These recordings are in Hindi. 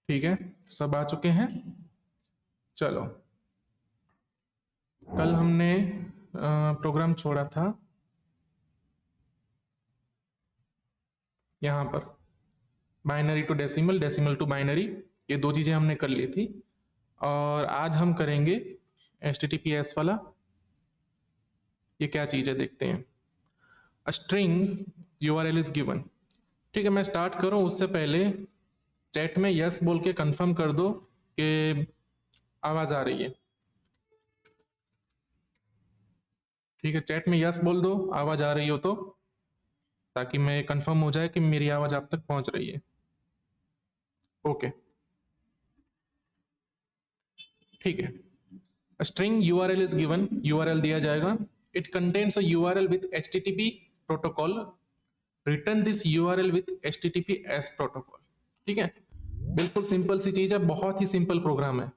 ठीक है, सब आ चुके हैं। चलो, कल हमने प्रोग्राम छोड़ा था यहाँ पर, binary to decimal, decimal to binary, ये दो चीजें हमने कर ली थी। और आज हम करेंगे HTTPS वाला। ये क्या चीज है देखते हैं। A string URL is given. ठीक है, मैं स्टार्ट करूं उससे पहले चैट में यस बोल के कंफर्म कर दो कि आवाज आ रही है। ठीक है, चैट में यस बोल दो आवाज आ रही हो तो, ताकि मैं कंफर्म हो जाए कि मेरी आवाज आप तक पहुंच रही है। ओके, ठीक है। String URL is given, URL दिया जाएगा। It contains a URL with HTTP protocol, return this URL with HTTPS protocol. ठीक है, बिल्कुल सिंपल सी चीज है, बहुत ही सिंपल प्रोग्राम है।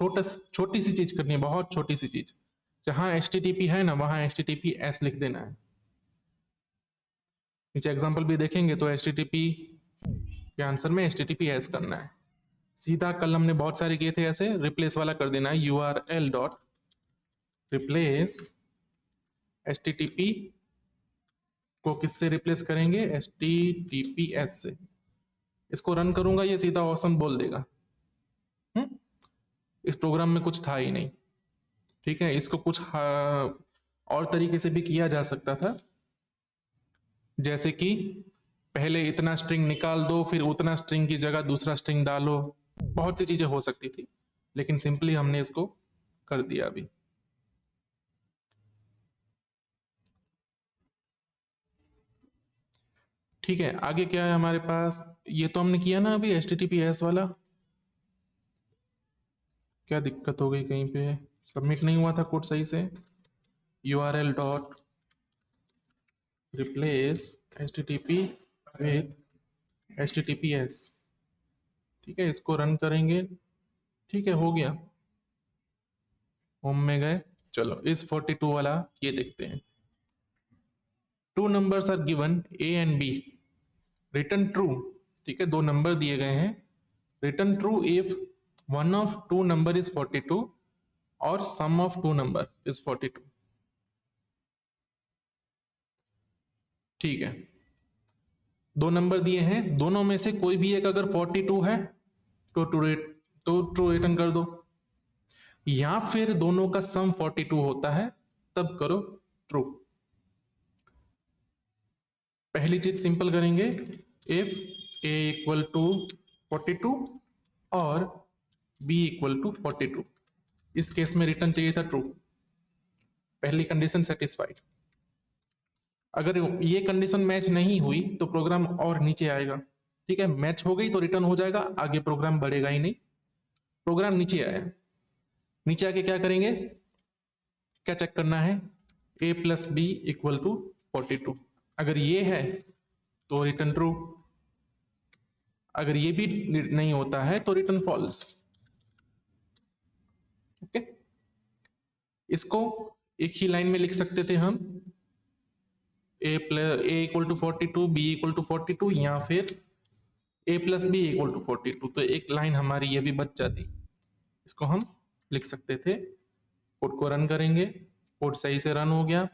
छोटा छोटी सी चीज करनी है, बहुत छोटी सी चीज। जहां HTTP है ना, वहां HTTPS लिख देना है। नीचे एग्जांपल भी देखेंगे तो HTTP के आंसर में HTTPS करना है। सीधा कल हमने बहुत सारे किए थे ऐसे, रिप्लेस वाला कर देना है, URL डॉट रिप्लेस HTTP को किससे रिप्लेस करेंगे, HTTPS से। इसको रन करूंगा, ये सीधा ऑसम बोल देगा। इस प्रोग्राम में कुछ था ही नहीं। ठीक है, इसको कुछ और तरीके से भी किया जा सकता था, जैसे कि पहले इतना स्ट्रिंग निकाल दो, फिर उतना स्ट्रिंग की जगह दूसरा स्ट्रिंग डालो। बहुत सी चीजें हो सकती थी, लेकिन सिंपली हमने इसको कर दिया अभी। ठीक है, आगे क्या है हमारे पास, ये तो हमने किया ना अभी HTTPS वाला। क्या दिक्कत हो गई कहीं पे, सबमिट नहीं हुआ था कोड सही से। URL dot replace HTTP with HTTPS। ठीक है, इसको रन करेंगे। ठीक है, हो गया। होम में गए, चलो इस 42 वाला ये देखते हैं। Two numbers are given A and B, return true. ठीक है, दो नंबर दिए गए हैं, return true if one of two number is 42 और sum of two number is 42। ठीक है, दो नंबर दिए हैं, दोनों में से कोई भी एक अगर 42 है तो ट्रू रिटर्न कर दो, या फिर दोनों का सम 42 होता है तब करो ट्रू। पहली चीज सिंपल करेंगे, इफ A इक्वल टू 42 और B इक्वल टू 42। इस केस में रिटर्न चाहिए था ट्रू, पहली कंडीशन सेटिस्फाइड। अगर ये कंडीशन मैच नहीं हुई तो प्रोग्राम और नीचे आएगा। ठीक है, मैच हो गई तो रिटर्न हो जाएगा, आगे प्रोग्राम बढ़ेगा ही नहीं। प्रोग्राम नीचे आया, नीचे आके क्या करेंगे, क्या चेक करना है, A plus B equal to 42। अगर ये है तो रिटर्न ट्रू, अगर ये भी नहीं होता है तो रिटर्न फॉल्स। ओके, इसको एक ही लाइन में लिख सकते थे हम, A equal to 42, B equal to 42, या फिर A plus B equal to 42। तो एक लाइन हमारी ये भी बच जाती, इसको हम लिख सकते थे। कोड को रन करेंगे, कोड सही से रन हो गया।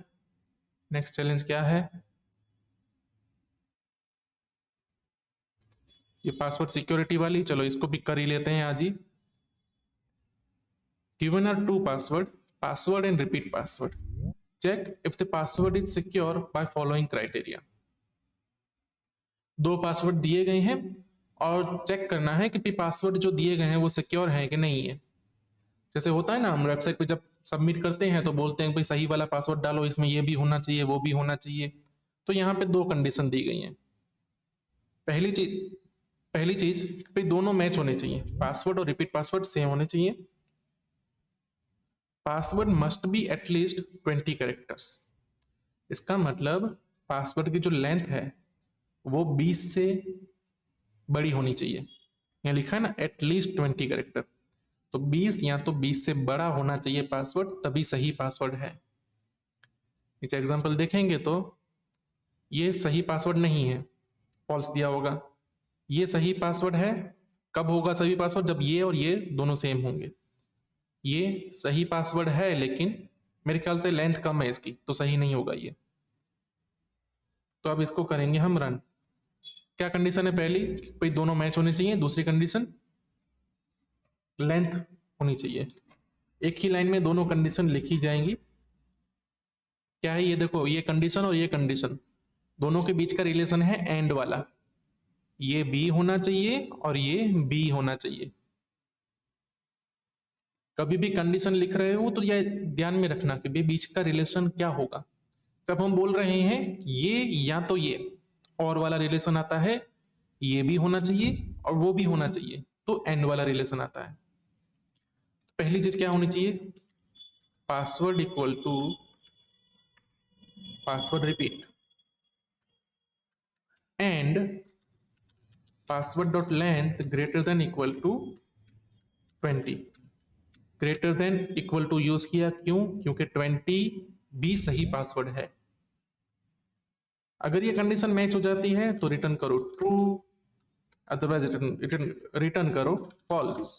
नेक्स्ट चैलेंज क्या है, ये पासवर्ड सिक्योरिटी वाली, चलो इसको भी कर ही लेते हैं आज ही। Given are two password, password and repeat password. Check if the password is secure by following criteria. दो पासवर्ड दिए गए हैं और चेक करना है कि पासवर्ड जो दिए गए हैं वो सिक्योर है कि नहीं है। जैसे होता है ना, हम वेबसाइट पे जब सबमिट करते हैं तो बोलते हैं भाई सही वाला पासवर्ड डालो, इसमें ये भी होना चाहिए वो भी होना चाहिए। तो यहाँ पे दो कंडीशन दी गई हैं। पहली चीज भाई दोनों मैच होने चाहिए, पासवर्ड और रिपीट पासवर्ड सेम होने चाहिए। Password must be at least 20 characters. इसका मतलब पासवर्ड की जो लेंथ है वो 20 से बड़ी होनी चाहिए। यहाँ लिखा है ना एटलीस्ट 20 कैरेक्टर, तो 20 या तो 20 से बड़ा होना चाहिए पासवर्ड, तभी सही पासवर्ड है। नीचे एग्जांपल देखेंगे तो ये सही पासवर्ड नहीं है, फॉल्स दिया होगा। ये सही पासवर्ड है, कब होगा सही पासवर्ड? जब ये और ये दोनों सेम होंगे। ये सही पासवर्ड है लेकिन मेरे ख्याल से लेंथ कम है इसकी, तो सही नहीं होगा ये। तो अब इसको करेंगे हम रन। क्या कंडीशन है पहली? भाई दोनों मैच होने चाहिए। दूसरी कंडीशन लेंथ होनी चाहिए। एक ही लाइन में दोनों कंडीशन लिखी जाएंगी। क्या है ये? देखो, ये कंडीशन और ये कंडीशन दोनों के बीच का रिलेशन है एंड वाला। ये बी होना चाहिए और ये बी होना चाहिए। कभी भी कंडीशन लिख रहे हो तो यह ध्यान में रखना कि बीच का रिलेशन क्या होगा। जब हम बोल रहे हैं ये या तो ये और वाला रिलेशन आता है, ये भी होना चाहिए और वो भी होना चाहिए, तो एंड वाला रिलेशन आता है। पहली चीज क्या होनी चाहिए? Password equal to password repeat and password dot length greater than equal to 20। Greater than equal to use किया, क्यों? क्योंकि 20 भी सही पासवर्ड है। अगर ये कंडीशन मैच हो जाती है तो रिटर्न करो ट्रू, अदरवाइज रिटर्न करो फॉल्स।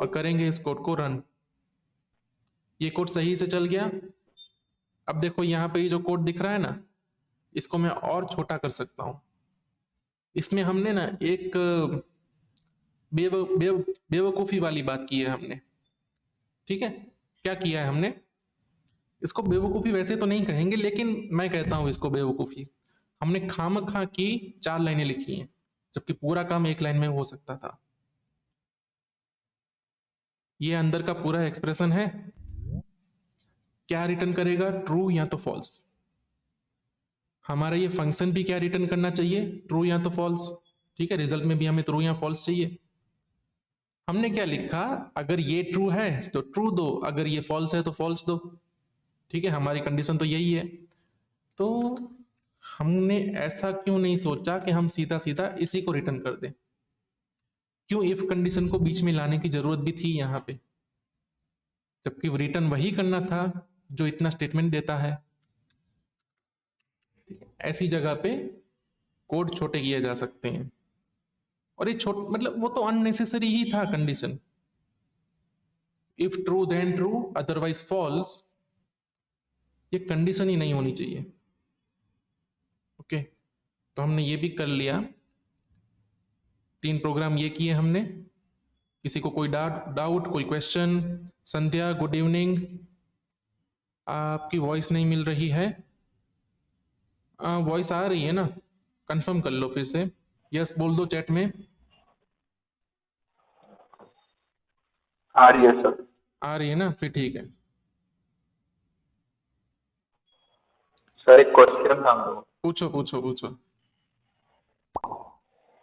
और करेंगे इस कोड को रन। ये कोड सही से चल गया। अब देखो यहाँ पे ये जो कोड दिख रहा है ना, इसको मैं और छोटा कर सकता हूं। इसमें हमने ना एक बेवकूफी वाली बात की है हमने। ठीक है, क्या किया है हमने? इसको बेवकूफी वैसे तो नहीं कहेंगे, लेकिन मैं कहता हूं इसको बेवकूफी। हमने खामखा की 4 लाइनें लिखी हैं, जबकि पूरा काम एक लाइन में हो सकता था। ये अंदर का पूरा एक्सप्रेशन है। क्या रिटर्न करेगा? ट्रू या तो फॉल्स। हमारा ये फंक्शन भी क्या रिटर्न करना चाहिए? ट्रू या तो फॉल्स। ठीक है, रिजल्ट में भी हमें ट्रू या फॉल्स चाहिए। हमने क्या लिखा? अगर ये ट्रू है तो ट्रू दो, अगर ये फॉल्स है तो फॉल्स दो। ठीक है, हमारी कंडीशन तो यही है। तो हमने ऐसा क्यों नहीं सोचा कि हम सीधा सीधा इसी को रिटर्न कर दें? क्यों इफ कंडीशन को बीच में लाने की जरूरत भी थी यहां पे? जबकि रिटर्न वही करना था जो इतना स्टेटमेंट देता है। ऐसी जगह पे कोड छोटे किए जा सकते हैं। और ये छोट मतलब वो तो अननेसेसरी ही था condition. If true then true otherwise false, ये कंडीशन ही नहीं होनी चाहिए। ओके, तो हमने ये भी कर लिया। 3 प्रोग्राम ये किए हमने। किसी को कोई डाउट, कोई क्वेश्चन? संध्या, गुड इवनिंग। आपकी वॉइस नहीं मिल रही है। वॉइस आ रही है ना? कंफर्म कर लो फिर से। यस बोल दो चैट में। आ रही है सर। आ रही है ना? फिर ठीक है। सर एक क्वेश्चन था हमको। पूछो पूछो पूछो।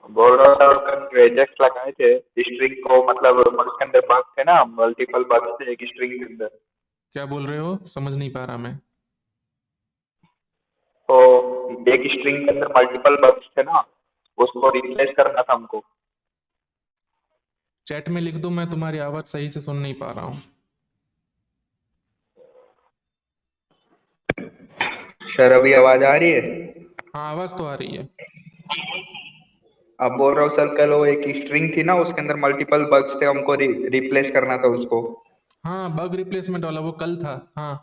बोल रहा था कल रेजेक्ट लगाए थे स्ट्रिंग को, मतलब उसके अंदर बग थे ना, मल्टीपल बग थे एक स्ट्रिंग के अंदर। क्या बोल रहे हो? समझ नहीं पा रहा मैं। तो एक स्ट्रिंग के अंदर मल्टीपल बग्स थे ना, उसको रिप्लेस करना था हमको। चैट में लिख दो, मैं तुम्हारी आवाज सही से सुन नहीं पा रहा हूँ। सर अभी आवाज आ रही है? हाँ, आवाज तो आ रही है। अब बोल रहा हूँ सर, कल वो एक स्ट्रिंग थी ना, उसके अंदर मल्टीपल बग्स थे, हमको रिप्लेस करना था उसको। हाँ, बग रिप्लेसमेंट वाला वो कल था। हाँ।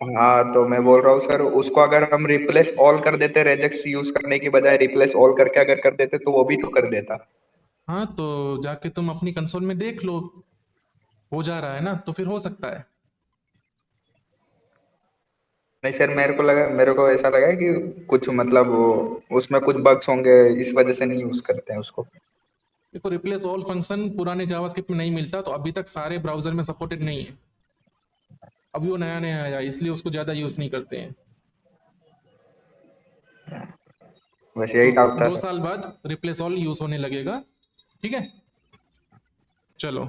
हाँ, तो मैं बोल रहा हूँ सर, उसको अगर हम रिप्लेस ऑल कर देते, रेजेक्ट्स यूज करने की बजाय रिप्लेस ऑल करके अगर कर देते तो वो भी तो कर देता। हाँ, तो जाके तुम अपनी कंसोल में देख लो। हो जा रहा है ना, तो फिर हो सकता है। नहीं सर, मेरे को ऐसा लगा कि कुछ मतलब उसमें कुछ बग्स होंगे, इस वजह से नहीं यूज करते हैं उसको। देखो, रिप्लेस ऑल फंक्शन पुराने जावास्क्रिप्ट में नहीं मिलता, तो अभी तक सारे ब्राउजर में सपोर्टेड नहीं है। अभी वो नया नया आया, इसलिए उसको ज्यादा यूज नहीं करते हैं। वैसे तो यही डाउट था 2 सर। साल बाद रिप्लेस ऑल यूज होने लगेगा। ठीक है, चलो।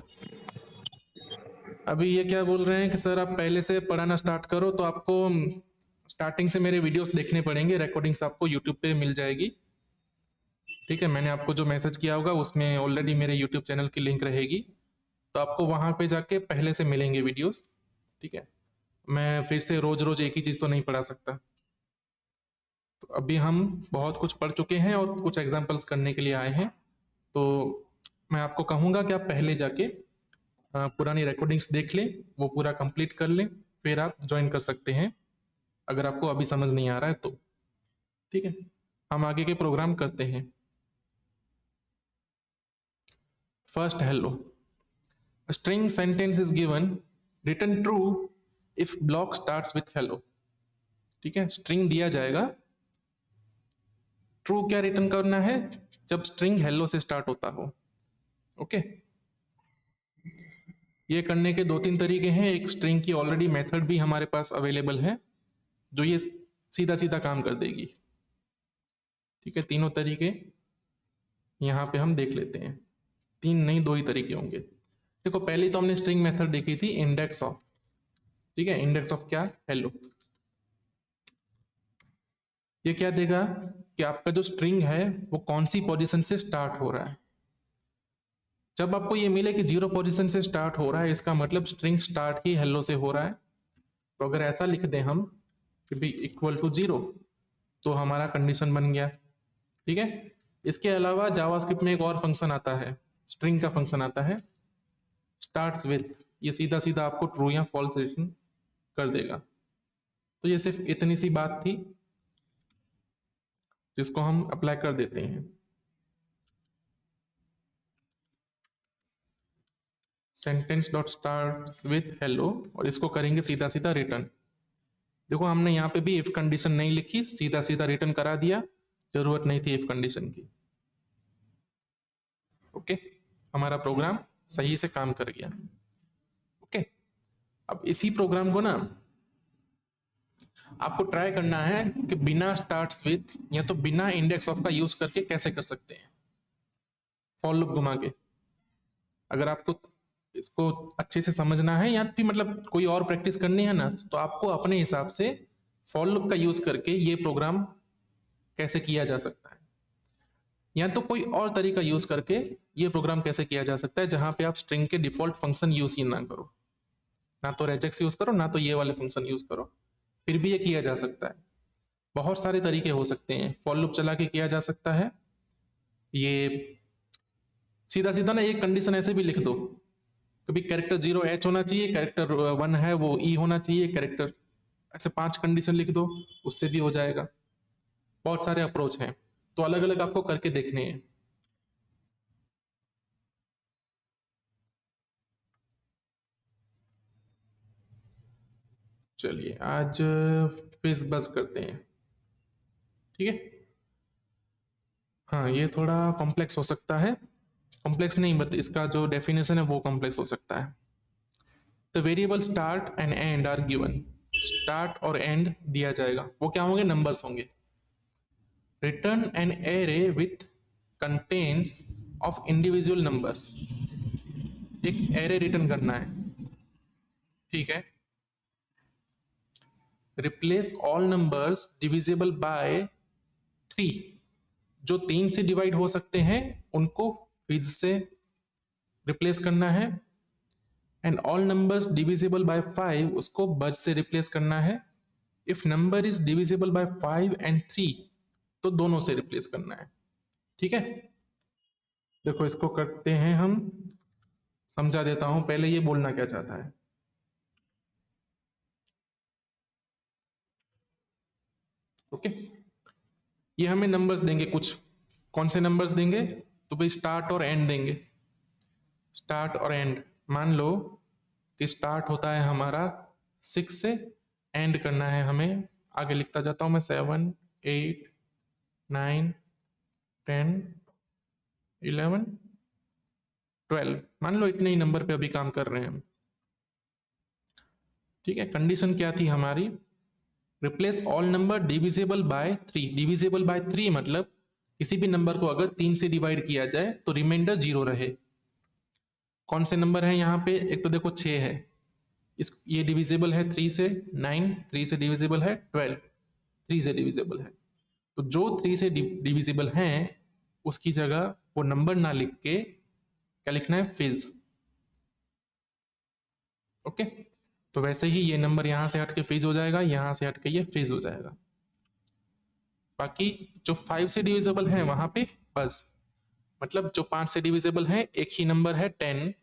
अभी ये क्या बोल रहे हैं कि सर आप पहले से पढ़ाना स्टार्ट करो, तो आपको स्टार्टिंग से मेरे वीडियोस देखने पड़ेंगे। रिकॉर्डिंग्स आपको यूट्यूब पे मिल जाएगी। ठीक है, मैंने आपको जो मैसेज किया होगा उसमें ऑलरेडी मेरे यूट्यूब चैनल की लिंक रहेगी, तो आपको वहां पे जाके पहले से मिलेंगे वीडियोस। ठीक है, मैं फिर से रोज रोज एक ही चीज़ तो नहीं पढ़ा सकता। तो अभी हम बहुत कुछ पढ़ चुके हैं और कुछ एग्जाम्पल्स करने के लिए आए हैं। तो मैं आपको कहूँगा कि आप पहले जाके पुरानी रिकॉर्डिंग्स देख लें, वो पूरा कंप्लीट कर लें, फिर आप ज्वाइन कर सकते हैं अगर आपको अभी समझ नहीं आ रहा है तो। ठीक है, हम आगे के प्रोग्राम करते हैं। First, hello. String sentence is given, return true if block starts with hello. ठीक है, स्ट्रिंग दिया जाएगा, ट्रू क्या रिटर्न करना है, जब स्ट्रिंग हेलो से स्टार्ट होता हो। ओके, ये करने के दो तीन तरीके हैं। एक स्ट्रिंग की ऑलरेडी मेथड भी हमारे पास अवेलेबल है जो ये सीधा सीधा काम कर देगी। ठीक है, तीनों तरीके यहाँ पे हम देख लेते हैं। तीन नहीं, दो ही तरीके होंगे। देखो, पहले तो हमने स्ट्रिंग मेथड देखी थी इंडेक्स ऑफ। ठीक है, इंडेक्स ऑफ क्या, हेलो। ये क्या देगा कि आपका जो स्ट्रिंग है वो कौन सी पोजीशन से स्टार्ट हो रहा है। जब आपको ये मिले कि 0 पोजीशन से स्टार्ट हो रहा है, इसका मतलब स्ट्रिंग स्टार्ट ही हेलो से हो रहा है। तो अगर ऐसा लिख दें हम कि भी इक्वल टू 0, तो हमारा कंडीशन बन गया। ठीक है, इसके अलावा जावास्क्रिप्ट में एक और फंक्शन आता है, स्ट्रिंग का फंक्शन आता है स्टार्ट्स विथ। ये सीधा सीधा आपको ट्रू या फॉल्स रिटर्न कर देगा। तो ये सिर्फ इतनी सी बात थी जिसको हम अप्लाई कर देते हैं। Sentence dot start with hello, और इसको करेंगे सीधा सीधा रिटर्न। देखो, हमने यहाँ पे भी इफ कंडीशन नहीं लिखी, सीधा सीधा रिटर्न करा दिया, जरूरत नहीं थी इफ कंडीशन की। ओके, हमारा प्रोग्राम सही से काम कर गया। ओके, अब इसी प्रोग्राम को ना आपको ट्राई करना है कि बिना स्टार्ट्स विथ या तो बिना इंडेक्स ऑफ का यूज करके कैसे कर सकते हैं, फॉर लूप घुमा के। अगर आपको इसको अच्छे से समझना है या फिर मतलब कोई और प्रैक्टिस करनी है ना, तो आपको अपने हिसाब से फॉर लूप का यूज करके ये प्रोग्राम कैसे किया जा सकता है, या तो कोई और तरीका यूज करके ये प्रोग्राम कैसे किया जा सकता है जहां पे आप स्ट्रिंग के डिफॉल्ट फंक्शन यूज ही ना करो, ना तो रेजेक्स यूज करो ना तो ये वाले फंक्शन यूज करो, फिर भी ये किया जा सकता है। बहुत सारे तरीके हो सकते हैं, फॉर लूप चला के किया जा सकता है। ये सीधा सीधा ना एक कंडीशन ऐसे भी लिख दो, कभी कैरेक्टर 0 H होना चाहिए, कैरेक्टर 1 है वो E होना चाहिए, कैरेक्टर, ऐसे 5 कंडीशन लिख दो, उससे भी हो जाएगा। बहुत सारे अप्रोच हैं, तो अलग अलग आपको करके देखने हैं। चलिए आज फिज बस करते हैं। ठीक है, हाँ ये थोड़ा कॉम्प्लेक्स हो सकता है, कॉम्प्लेक्स नहीं बट इसका जो डेफिनेशन है वो कॉम्प्लेक्स हो सकता है। The variable start and end are given, start और एंड दिया जाएगा, वो क्या होंगे, नंबर्स होंगे। Return an array with contents of individual numbers, एक एरे रिटर्न करना है। ठीक है, replace all numbers divisible by 3, जो 3 से डिवाइड हो सकते हैं उनको फिज से रिप्लेस करना है। And all numbers divisible bye 5, उसको बज से रिप्लेस करना है। If number is divisible by 5 and 3, तो दोनों से रिप्लेस करना है। ठीक है, देखो इसको करते हैं हम, समझा देता हूं, पहले ये बोलना क्या चाहता है। ओके, ये हमें नंबर्स देंगे कुछ, कौन से नंबर्स देंगे, तो भाई स्टार्ट और एंड देंगे। स्टार्ट और एंड, मान लो कि स्टार्ट होता है हमारा 6 से, एंड करना है हमें, आगे लिखता जाता हूं मैं, 7 8 9 10 11 12, मान लो इतने ही नंबर पे अभी काम कर रहे हैं हम। ठीक है, कंडीशन क्या थी हमारी, replace all number divisible by 3। Divisible by 3 मतलब किसी भी नंबर को अगर 3 से डिवाइड किया जाए तो रिमाइंडर 0 रहे। कौन से नंबर है यहाँ पे, एक तो देखो 6 है, इस ये डिविजिबल है 3 से, 9 3 से डिविजिबल है, 12 3 से डिविजिबल है। तो जो 3 से डिविजिबल हैं उसकी जगह वो नंबर ना लिख के क्या लिखना है, फिज। ओके, तो वैसे ही ये नंबर यहां से हट के फिज हो जाएगा, यहां से हट के ये फिज हो जाएगा। बाकी जो 5 से डिविजिबल है वहां पे बस, मतलब जो 5 से डिविजिबल है, एक ही नंबर है 10,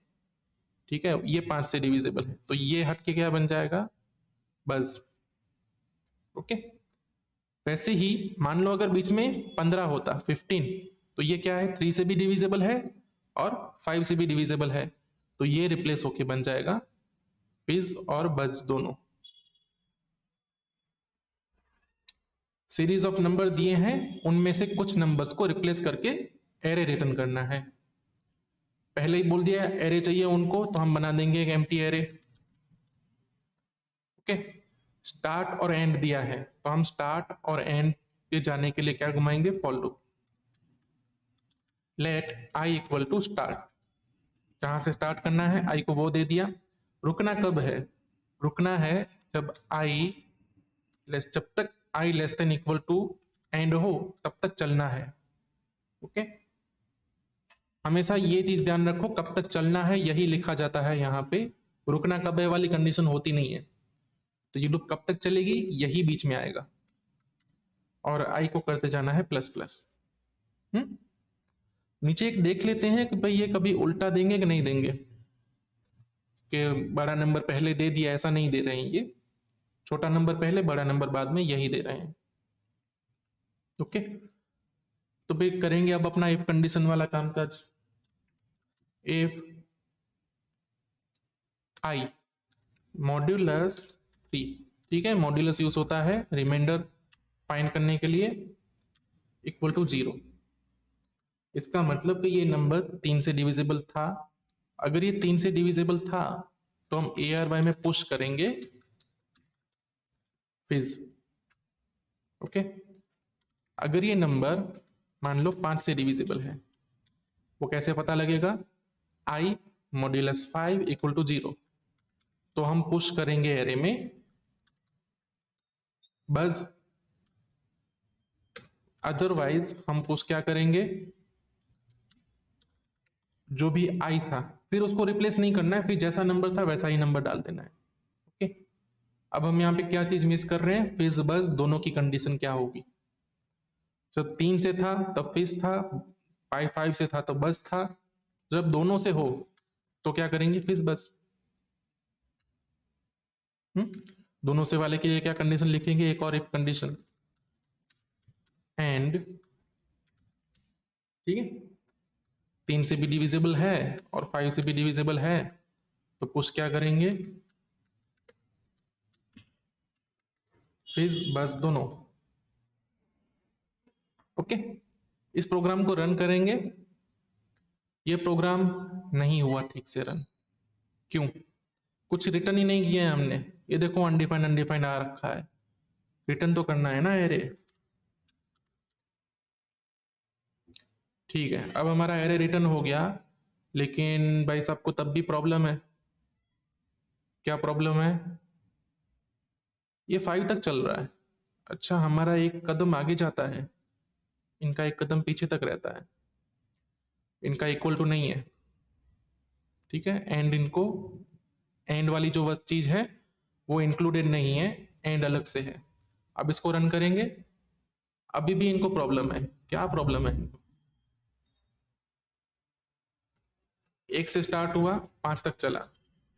ठीक है, ये 5 से डिविजिबल है, तो ये हट के क्या बन जाएगा, बस। ओके, वैसे ही मान लो अगर बीच में 15 होता, 15, तो ये क्या है, 3 से भी डिविजिबल है और 5 से भी डिविजिबल है, तो ये रिप्लेस होके बन जाएगा फिज और बज दोनों। सीरीज ऑफ नंबर दिए हैं, उनमें से कुछ नंबर्स को रिप्लेस करके एरे रिटर्न करना है। पहले ही बोल दिया एरे चाहिए उनको, तो हम बना देंगे एक एम्प्टी एरे। ओके, स्टार्ट और एंड दिया है, तो हम स्टार्ट और एंड पे जाने के लिए क्या घुमाएंगे, for loop. Let i equal to start, जहां से स्टार्ट करना है आई को वो दे दिया। रुकना कब है, रुकना है जब आई लेस, जब तक i less than equal to end हो तब तक चलना है। ओके, हमेशा ये चीज ध्यान रखो, कब तक चलना है यही लिखा जाता है यहाँ पे, रुकना कब है वाली कंडीशन होती नहीं है। तो ये लूप कब तक चलेगी यही बीच में आएगा, और आई को करते जाना है प्लस प्लस। नीचे एक देख लेते हैं कि भाई ये कभी उल्टा देंगे कि नहीं देंगे, कि बड़ा नंबर पहले दे दिया, ऐसा नहीं दे रहे हैं ये, छोटा नंबर पहले बड़ा नंबर बाद में, यही दे रहे हैं। ओके, तो फिर करेंगे अब अपना इफ कंडीशन वाला कामकाज। इफ आई मॉड्यूलस 3, ठीक है, मॉड्यूलस यूज होता है रिमाइंडर फाइंड करने के लिए, इक्वल टू 0। इसका मतलब कि ये नंबर 3 से डिविजिबल था। अगर ये 3 से डिविजिबल था तो हम ए आर वाई में पुश करेंगे फिज। ओके, अगर ये नंबर मान लो 5 से डिविजिबल है, वो कैसे पता लगेगा, आई मॉड्यूलस 5 इक्वल टू 0, तो हम पुश करेंगे एरे में बस। अदरवाइज हम पुश क्या करेंगे, जो भी आई था फिर उसको रिप्लेस नहीं करना है, फिर जैसा नंबर था वैसा ही नंबर डाल देना है। ओके, अब हम यहाँ पे क्या चीज मिस कर रहे हैं, फिज बस दोनों की कंडीशन क्या होगी। जब 3 से था तब फिज था, 5 से था तो बस था, जब दोनों से हो तो क्या करेंगे, फिज बस। दोनों से वाले के लिए क्या कंडीशन लिखेंगे, एक और इफ कंडीशन, एंड, ठीक है, 3 से भी डिविजिबल है और 5 से भी डिविजिबल है, तो पुश क्या करेंगे, फिज बस दोनों। ओके, इस प्रोग्राम को रन करेंगे, ये प्रोग्राम नहीं हुआ ठीक से रन, क्यों, कुछ रिटर्न ही नहीं किया है हमने। ये देखो अनडिफाइंड अनडिफाइंड आ रखा है, रिटर्न तो करना है ना एरे। ठीक है, अब हमारा एरे रिटर्न हो गया, लेकिन भाई साहब को तब भी प्रॉब्लम है। क्या प्रॉब्लम है, ये 5 तक चल रहा है, अच्छा हमारा एक कदम आगे जाता है, इनका एक कदम पीछे तक रहता है, इनका इक्वल टू नहीं है, ठीक है, एंड इनको, एंड वाली जो चीज है वो इंक्लूडेड नहीं है, एंड अलग से है। अब इसको रन करेंगे, अभी भी इनको प्रॉब्लम है। क्या प्रॉब्लम है, 1 से स्टार्ट हुआ 5 तक चला,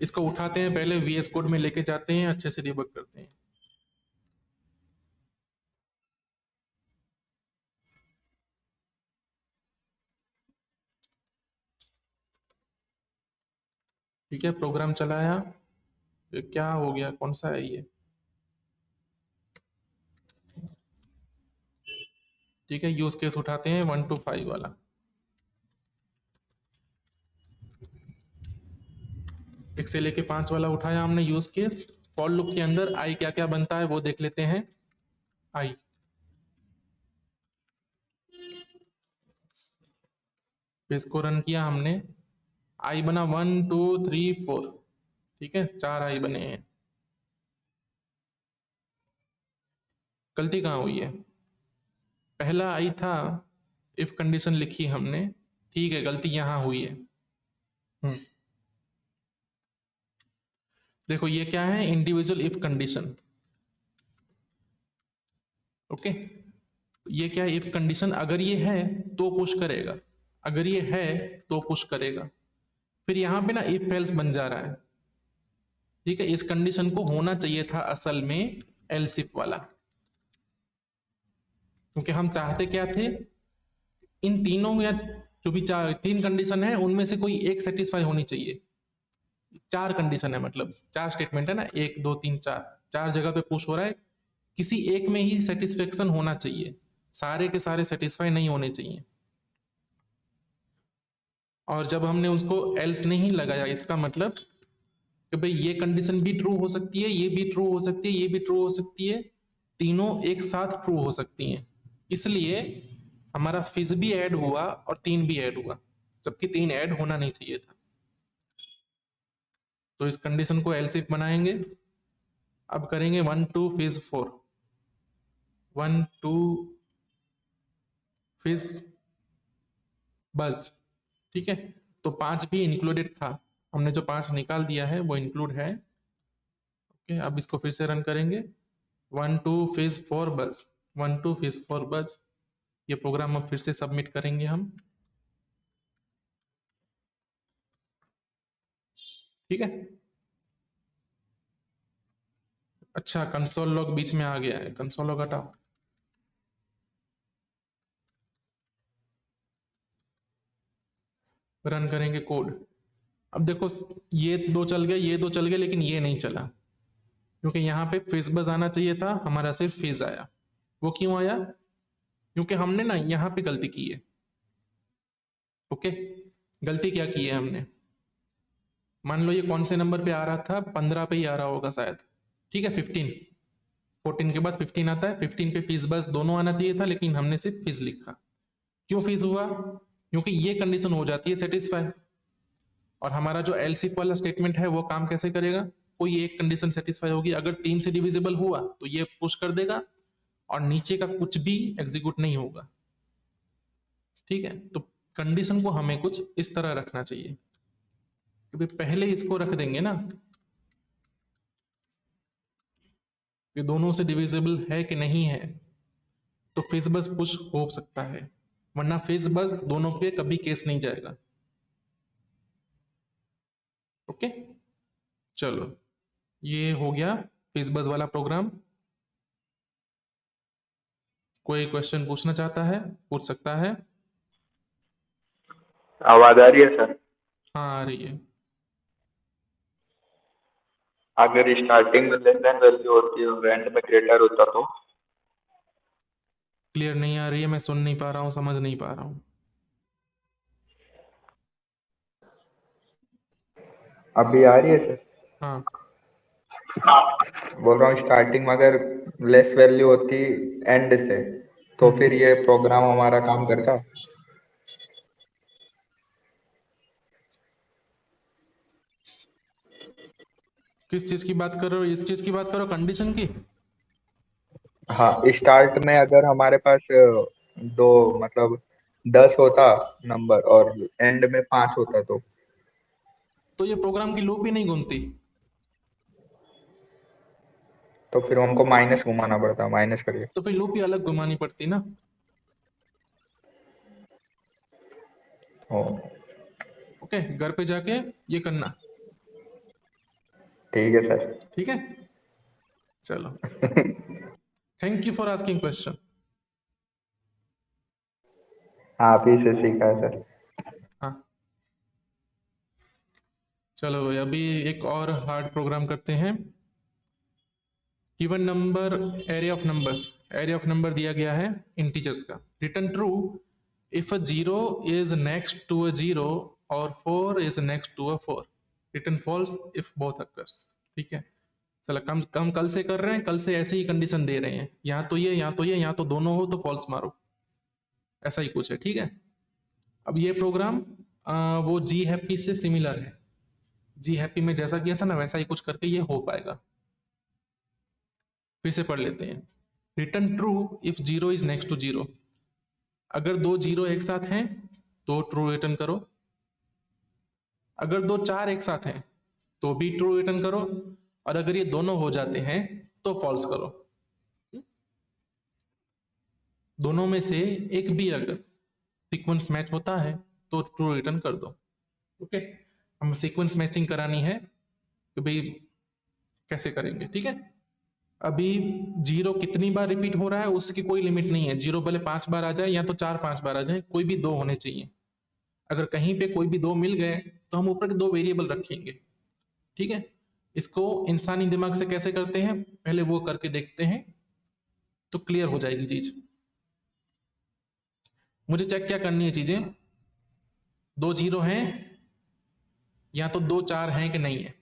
इसको उठाते हैं पहले वीएस कोड में लेके जाते हैं, अच्छे से डिबग करते हैं। ठीक है, प्रोग्राम चलाया, ये क्या हो गया, कौन सा है ये, ठीक है, यूज केस उठाते हैं 1 to 5 वाला। 1 से लेके 5 वाला उठाया हमने यूज केस। फॉर लूप के अंदर आई क्या क्या बनता है वो देख लेते हैं। आई, इसको रन किया हमने, आई बना 1 2 3 4, ठीक है, 4 आई बने हैं। गलती कहाँ हुई है, पहला आई था, इफ कंडीशन लिखी हमने, ठीक है, गलती यहां हुई है। हम्म, देखो ये क्या है, इंडिविजुअल इफ कंडीशन। ओके, ये क्या इफ कंडीशन, अगर ये है तो पुश करेगा, अगर ये है तो पुश करेगा। फिर यहां पे ना इफ एल्स बन जा रहा है, ठीक है। इस कंडीशन को होना चाहिए था असल में एल्स इफ वाला, क्योंकि हम चाहते क्या थे, इन तीनों या जो भी चार तीन कंडीशन है उनमें से कोई एक सेटिस्फाई होनी चाहिए। चार कंडीशन है, मतलब चार स्टेटमेंट है ना, 1 2 3 4, चार जगह पे पुश हो रहा है, किसी एक में ही सेटिस्फेक्शन होना चाहिए, सारे के सारे सेटिस्फाई नहीं होने चाहिए। और जब हमने उसको एल्स नहीं लगाया, इसका मतलब कि भाई ये कंडीशन भी ट्रू हो सकती है, ये भी ट्रू हो सकती है, ये भी ट्रू हो सकती है, तीनों एक साथ ट्रू हो सकती हैं। इसलिए हमारा फिज भी ऐड हुआ और तीन भी ऐड हुआ, जबकि तीन ऐड होना नहीं चाहिए था। तो इस कंडीशन को एल्स इफ बनाएंगे। अब करेंगे 1 2 फिज 4, 1 2 फिज बस, ठीक है। तो 5 भी इंक्लूडेड था, हमने जो 5 निकाल दिया है वो इंक्लूड है। ओके, अब इसको फिर से रन करेंगे। 1 2 फिज 4 बस, 1 2 फिज 4 बस। ये प्रोग्राम अब फिर से सबमिट करेंगे हम, ठीक है। अच्छा, कंसोल लॉग बीच में आ गया है, कंसोल लॉग हटाओ। रन करेंगे कोड। अब देखो, ये दो चल गए, ये दो चल गए, लेकिन ये नहीं चला, क्योंकि यहाँ पे फिज बस आना चाहिए था, हमारा सिर्फ फिज आया। वो क्यों आया? क्योंकि हमने ना यहाँ पे गलती की है। ओके, गलती क्या की है हमने? मान लो ये कौन से नंबर पे आ रहा था, 15 पे ही आ रहा होगा शायद, ठीक है। 15, 14 के बाद 15 आता है, 15 पे फीस बस दोनों आना चाहिए था, लेकिन हमने सिर्फ फीस लिखा। क्यों फीस हुआ? क्योंकि ये कंडीशन हो जाती है सेटिस्फाई, और हमारा जो एलसीफ वाला स्टेटमेंट है वो काम कैसे करेगा? कोई एक कंडीशन सेटिस्फाई होगी, अगर 3 से डिविजिबल हुआ तो ये पुश कर देगा, और नीचे का कुछ भी एग्जीक्यूट नहीं होगा, ठीक है। तो कंडीशन को हमें कुछ इस तरह रखना चाहिए, क्योंकि पहले इसको रख देंगे ना कि दोनों से डिविजिबल है कि नहीं है, तो फेस बस पुश हो सकता है, वरना फेस बस दोनों पे कभी केस नहीं जाएगा। ओके, चलो, ये हो गया फेस बस वाला प्रोग्राम। कोई क्वेश्चन पूछना चाहता है, पूछ सकता है। आवाज आ रही है सर? हाँ, आ रही है। अगर स्टार्टिंग में लेस देन वैल्यू होती है और एंड में ग्रेटर होता तो? क्लियर नहीं आ रही है, मैं सुन नहीं पा रहा हूँ, समझ नहीं पा रहा हूँ। अभी आ रही है सर? हाँ, बोल रहा हूँ स्टार्टिंग में अगर लेस वैल्यू होती एंड से, तो फिर ये प्रोग्राम हमारा काम करता। किस चीज की बात कर रहे हो? इस चीज की बात करो, कंडीशन की? हाँ, स्टार्ट में अगर हमारे पास दो मतलब 10 होता नंबर और एंड में 5 होता, तो ये प्रोग्राम की लूप ही नहीं घूमती। तो फिर हमको माइनस घुमाना पड़ता, माइनस करिए। तो फिर लूप ही अलग घुमानी पड़ती ना। ओ, ओके, घर पे जाके ये करना, ठीक है सर। ठीक है। चलो, thank you for asking question. आप ही से सीखा है सर। हाँ, चलो भाई, अभी एक और हार्ड प्रोग्राम करते हैं। Given number, array of numbers, array of number दिया गया है इंटीजर्स का। Return true if a zero is next to a zero और 4 is next to a 4। Return false if both occurs, ठीक है। चलो, कम कम कल से कर रहे हैं, कल से ऐसे ही कंडीशन दे रहे हैं, यहाँ तो ये, यहाँ तो ये, यहाँ तो दोनों हो तो फॉल्स मारो, ऐसा ही कुछ है, ठीक है। अब ये प्रोग्राम वो जी हैप्पी से सिमिलर है। जी हैप्पी में जैसा किया था ना, वैसा ही कुछ करके ये हो पाएगा। फिर से पढ़ लेते हैं। Return true if zero is next to zero. अगर दो जीरो एक साथ हैं तो ट्रू रिटर्न करो, अगर दो चार एक साथ हैं तो भी ट्रू रिटर्न करो, और अगर ये दोनों हो जाते हैं तो फॉल्स करो। दोनों में से एक भी अगर सीक्वेंस मैच होता है तो ट्रू रिटर्न कर दो। ओके, हम सीक्वेंस मैचिंग करानी है कि भाई कैसे करेंगे, ठीक है। अभी जीरो कितनी बार रिपीट हो रहा है उसकी कोई लिमिट नहीं है, जीरो भले 5 बार आ जाए या तो 4-5 बार आ जाए, कोई भी 2 होने चाहिए। अगर कहीं पे कोई भी 2 मिल गए तो हम ऊपर के 2 वेरिएबल रखेंगे, ठीक है। इसको इंसानी दिमाग से कैसे करते हैं पहले वो करके देखते हैं तो क्लियर हो जाएगी चीज। मुझे चेक क्या करनी है चीजें, 2 जीरो हैं या तो 2 4 हैं कि नहीं है,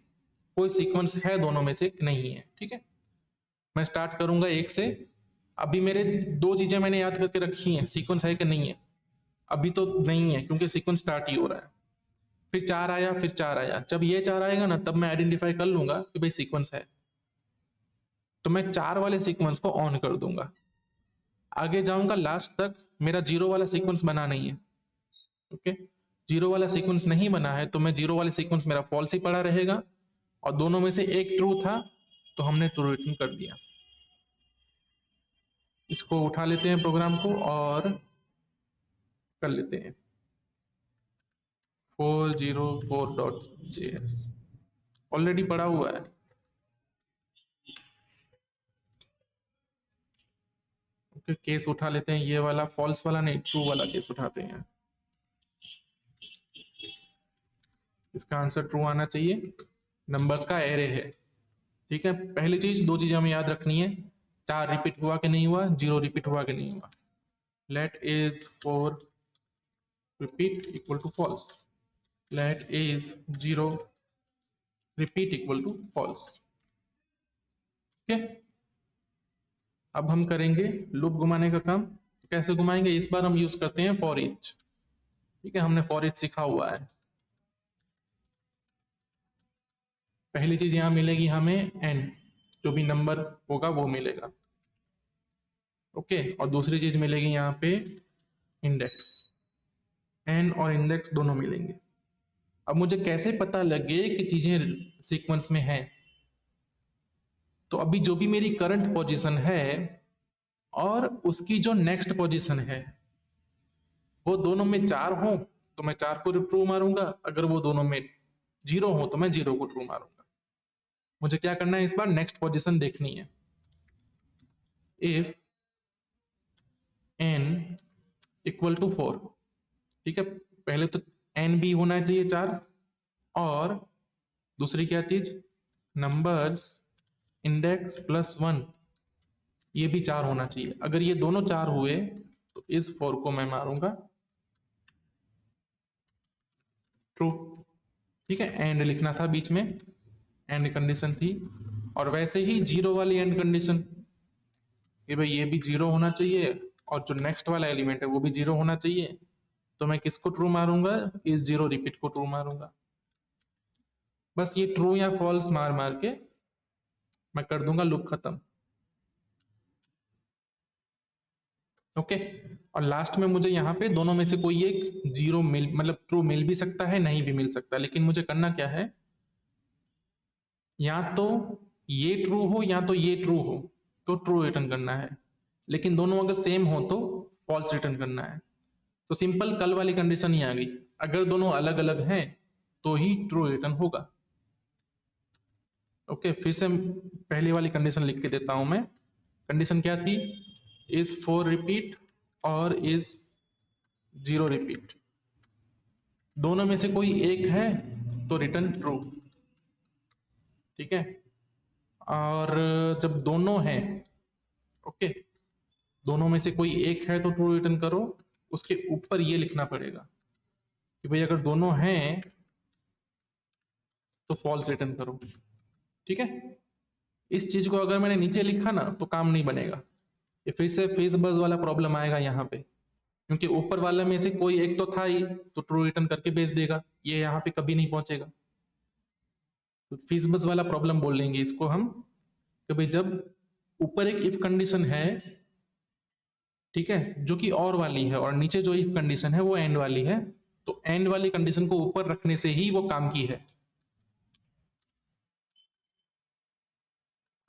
कोई सीक्वेंस है दोनों में से कि नहीं है, ठीक है। मैं स्टार्ट करूंगा 1 से। अभी मेरे 2 चीजें मैंने याद करके रखी हैं, सीक्वेंस है कि नहीं है, अभी तो नहीं है क्योंकि सीक्वेंस स्टार्ट ही हो रहा है। फिर 4 आया, फिर 4 आया, जब ये 4 आएगा ना तब मैं आइडेंटिफाई कर लूंगा कि भाई सीक्वेंस है, तो मैं 4 वाले सीक्वेंस को ऑन कर दूंगा। आगे जाऊंगा लास्ट तक, मेरा जीरो वाला सीक्वेंस बना नहीं है। ओके, जीरो वाला सीक्वेंस नहीं बना है तो मैं जीरो वाले सीक्वेंस मेरा फॉल्स ही पड़ा रहेगा, और दोनों में से एक ट्रू था तो हमने ट्रू रिटर्न कर दिया। इसको उठा लेते हैं प्रोग्राम को और कर लेते हैं 404.js, ऑलरेडी पड़ा हुआ है। ओके, केस उठा लेते हैं, ये वाला फॉल्स वाला नहीं, ट्रू वाला केस उठाते हैं। इसका आंसर ट्रू आना चाहिए, नंबर्स का एरे है, ठीक है। पहली चीज, 2 चीजें हमें याद रखनी है, 4 रिपीट हुआ कि नहीं हुआ, 0 रिपीट हुआ कि नहीं हुआ। Let is 4 repeat equal to false, let is 0 repeat equal to false. ठीक है, अब हम करेंगे लूप घुमाने का काम। तो कैसे घुमाएंगे, इस बार हम यूज करते हैं फॉर ईच, ठीक है। हमने फॉर ईच सीखा हुआ है। पहली चीज यहां मिलेगी हमें n, जो भी नंबर होगा वो मिलेगा, ओके। और दूसरी चीज मिलेगी यहाँ पे इंडेक्स, n और इंडेक्स दोनों मिलेंगे। अब मुझे कैसे पता लगे कि चीजें सीक्वेंस में है, तो अभी जो भी मेरी करंट पोजीशन है और उसकी जो नेक्स्ट पोजीशन है वो दोनों में 4 हो तो मैं 4 को ट्रू मारूंगा, अगर वो दोनों में 0 हो तो मैं 0 को ट्रू मारूंगा। मुझे क्या करना है, इस बार नेक्स्ट पोजीशन देखनी है। इफ n इक्वल टू 4, ठीक है, पहले तो n भी होना चाहिए 4, और दूसरी क्या चीज, नंबर्स इंडेक्स प्लस 1 ये भी 4 होना चाहिए। अगर ये दोनों 4 हुए तो इस 4 को मैं मारूंगा ट्रू, ठीक है। एंड लिखना था बीच में, एंड कंडीशन थी। और वैसे ही 0 वाली एंड कंडीशन, कि भाई ये भी 0 होना चाहिए और जो नेक्स्ट वाला एलिमेंट है वो भी 0 होना चाहिए, तो मैं किसको ट्रू मारूंगा, इस 0 रिपीट को ट्रू मारूंगा। बस ये ट्रू या फॉल्स मार मार के मैं कर दूंगा लूप खत्म, ओके। और लास्ट में मुझे यहाँ पे दोनों में से कोई एक 0 मिल, मतलब ट्रू मिल भी सकता है, नहीं भी मिल सकता, लेकिन मुझे करना क्या है, या तो ये ट्रू हो या तो ये ट्रू हो तो ट्रू रिटर्न करना है, लेकिन दोनों अगर सेम हो तो फॉल्स रिटर्न करना है। तो सिंपल कल वाली कंडीशन ही आ गई, अगर दोनों अलग अलग हैं तो ही ट्रू रिटर्न होगा, ओके। फिर से पहली वाली कंडीशन लिख के देता हूं मैं। कंडीशन क्या थी, इज 4 रिपीट और इज 0 रिपीट, दोनों में से कोई एक है तो रिटर्न ट्रू, ठीक है। और जब दोनों हैं, ओके, दोनों में से कोई एक है तो ट्रू रिटर्न करो, उसके ऊपर ये लिखना पड़ेगा कि भाई अगर दोनों हैं तो फॉल्स रिटर्न करो, ठीक है। इस चीज को अगर मैंने नीचे लिखा ना तो काम नहीं बनेगा, ये फिर से फेस बस वाला प्रॉब्लम आएगा यहाँ पे, क्योंकि ऊपर वाले में से कोई एक तो था ही तो ट्रू रिटर्न करके भेज देगा, ये यहाँ पे कभी नहीं पहुंचेगा। तो फीस बस वाला प्रॉब्लम बोल लेंगे इसको हम, कि भाई जब ऊपर एक इफ कंडीशन है, ठीक है, जो कि और वाली है, और नीचे जो इफ कंडीशन है वो एंड वाली है, तो एंड वाली कंडीशन को ऊपर रखने से ही वो काम की है,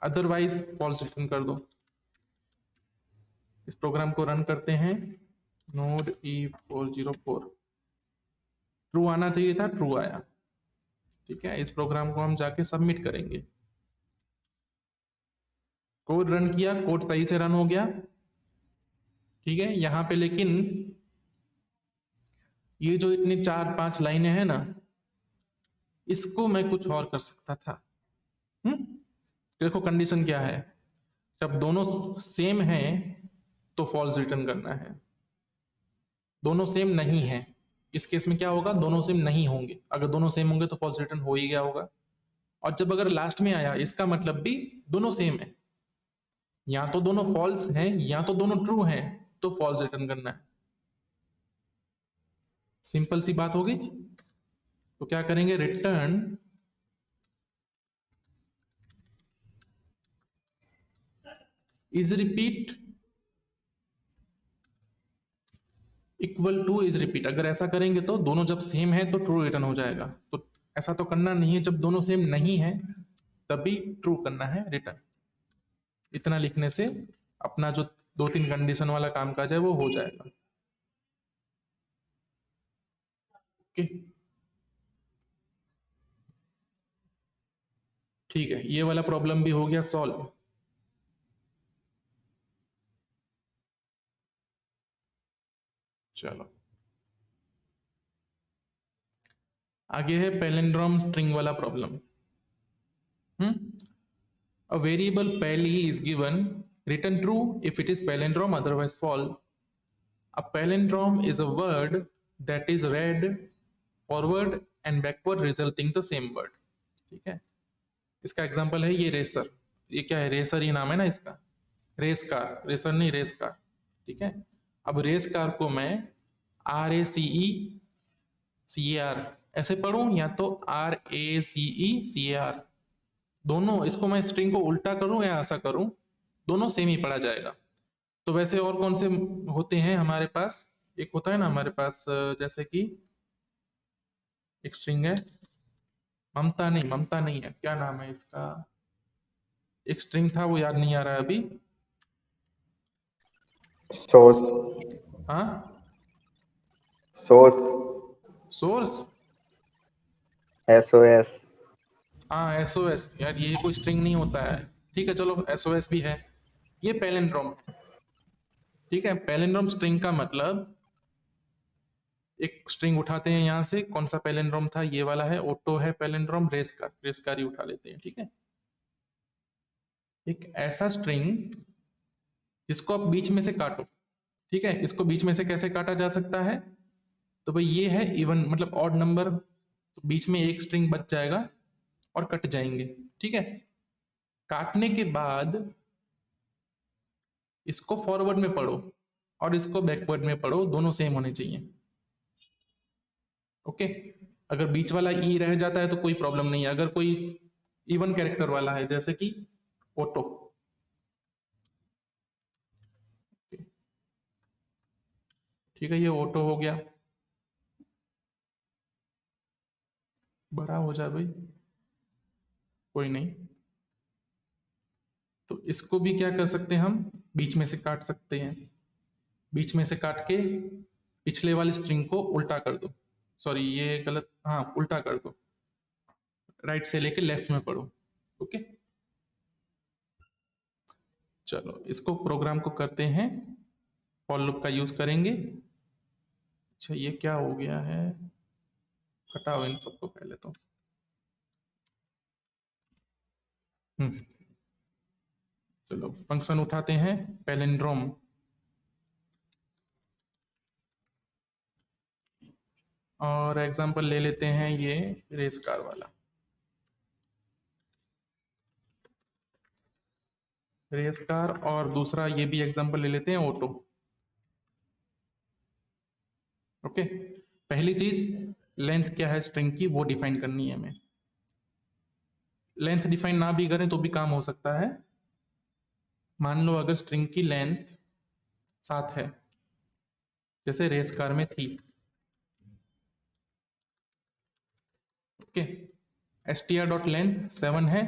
अदरवाइज फॉल्स रिटर्न कर दो। इस प्रोग्राम को रन करते हैं। नोड E404 ट्रू आना चाहिए था, ट्रू आया। ठीक है, इस प्रोग्राम को हम जाके सबमिट करेंगे। कोड रन किया, कोड सही से रन हो गया। ठीक है, यहां पे लेकिन ये जो इतनी 4-5 लाइनें हैं ना, इसको मैं कुछ और कर सकता था। देखो कंडीशन क्या है, जब दोनों सेम हैं तो फॉल्स रिटर्न करना है। दोनों सेम नहीं है, इस केस में क्या होगा, दोनों सेम नहीं होंगे। अगर दोनों सेम होंगे तो फॉल्स रिटर्न हो ही गया होगा। और जब अगर लास्ट में आया, इसका मतलब भी दोनों सेम है, या तो दोनों फॉल्स हैं या तो दोनों ट्रू हैं, तो फॉल्स रिटर्न करना है। सिंपल सी बात होगी। तो क्या करेंगे, return is repeat equal two is repeat. अगर ऐसा करेंगे तो दोनों जब सेम है तो ट्रू रिटर्न हो जाएगा। तो ऐसा तो करना नहीं है, जब दोनों सेम नहीं है तभी ट्रू करना है रिटर्न। इतना लिखने से अपना जो 2-3 कंडीशन वाला काम काज है वो हो जाएगा। ओके, ठीक है, ये वाला प्रॉब्लम भी हो गया सॉल्व। चलो आगे है पैलिंड्रोम स्ट्रिंग वाला problem. A variable pally is given, return true if it is palindrome, otherwise false. A palindrome is a word that is read forward and backward resulting the same word. ठीक है, इसका एग्जांपल है ये रेसर। ये क्या है, रेसर ही नाम है ना इसका, रेस कार, रेसर नहीं रेस कार। ठीक है, अब रेस कार को मैं RACECAR ऐसे पढ़ूं या तो RACECAR, दोनों, इसको मैं स्ट्रिंग को उल्टा करूं या ऐसा करूं, दोनों सेम ही पढ़ा जाएगा। तो वैसे और कौन से होते हैं हमारे पास, एक होता है ना हमारे पास, जैसे कि एक स्ट्रिंग है, ममता नहीं है, क्या नाम है इसका, एक स्ट्रिंग था वो याद नहीं आ रहा है अभी। सोर्स, हाँ, सोर्स, सोर्स, SOS। हाँ SOS। यार ये कोई स्ट्रिंग नहीं होता है। ठीक है चलो SOS भी है, ये पैलिंड्रोम है। ठीक है, पैलिंड्रोम स्ट्रिंग का मतलब, एक स्ट्रिंग उठाते हैं यहां से, कौन सा पैलिंड्रोम था, ये वाला है, ऑटो है पैलिंड्रोम, रेस कार ही उठा लेते हैं। ठीक है, एक ऐसा स्ट्रिंग जिसको आप बीच में से काटो। ठीक है, इसको बीच में से कैसे काटा जा सकता है, तो भाई ये है इवन, मतलब ऑड नंबर, तो बीच में एक स्ट्रिंग बच जाएगा और कट जाएंगे। ठीक है, काटने के बाद इसको फॉरवर्ड में पढ़ो और इसको बैकवर्ड में पढ़ो, दोनों सेम होने चाहिए। ओके, अगर बीच वाला ई रह जाता है तो कोई प्रॉब्लम नहीं है। अगर कोई इवन कैरेक्टर वाला है जैसे कि ऑटो, ठीक है, ये ऑटो हो गया, बड़ा हो जाए भाई, कोई नहीं। तो इसको भी क्या कर सकते हैं हम, बीच में से काट सकते हैं। बीच में से काट के पिछले वाले स्ट्रिंग को उल्टा कर दो, सॉरी ये गलत, हाँ उल्टा कर दो, राइट से लेके लेफ्ट में पढ़ो। ओके, चलो इसको प्रोग्राम को करते हैं, फॉर लूप का यूज करेंगे। अच्छा ये क्या हो गया है, हटाओ इन सबको पहले तो। चलो फंक्शन उठाते हैं पैलिंड्रोम, और एग्जांपल ले लेते हैं ये रेस कार वाला। रेस कार, और दूसरा ये भी एग्जांपल ले लेते हैं ऑटो। ओके, पहली चीज लेंथ क्या है स्ट्रिंग की वो डिफाइन करनी है हमें। लेंथ डिफाइन ना भी करें तो भी काम हो सकता है। मान लो अगर स्ट्रिंग की लेंथ 7 है, जैसे रेस कार में थी। ओके, str.length 7 है,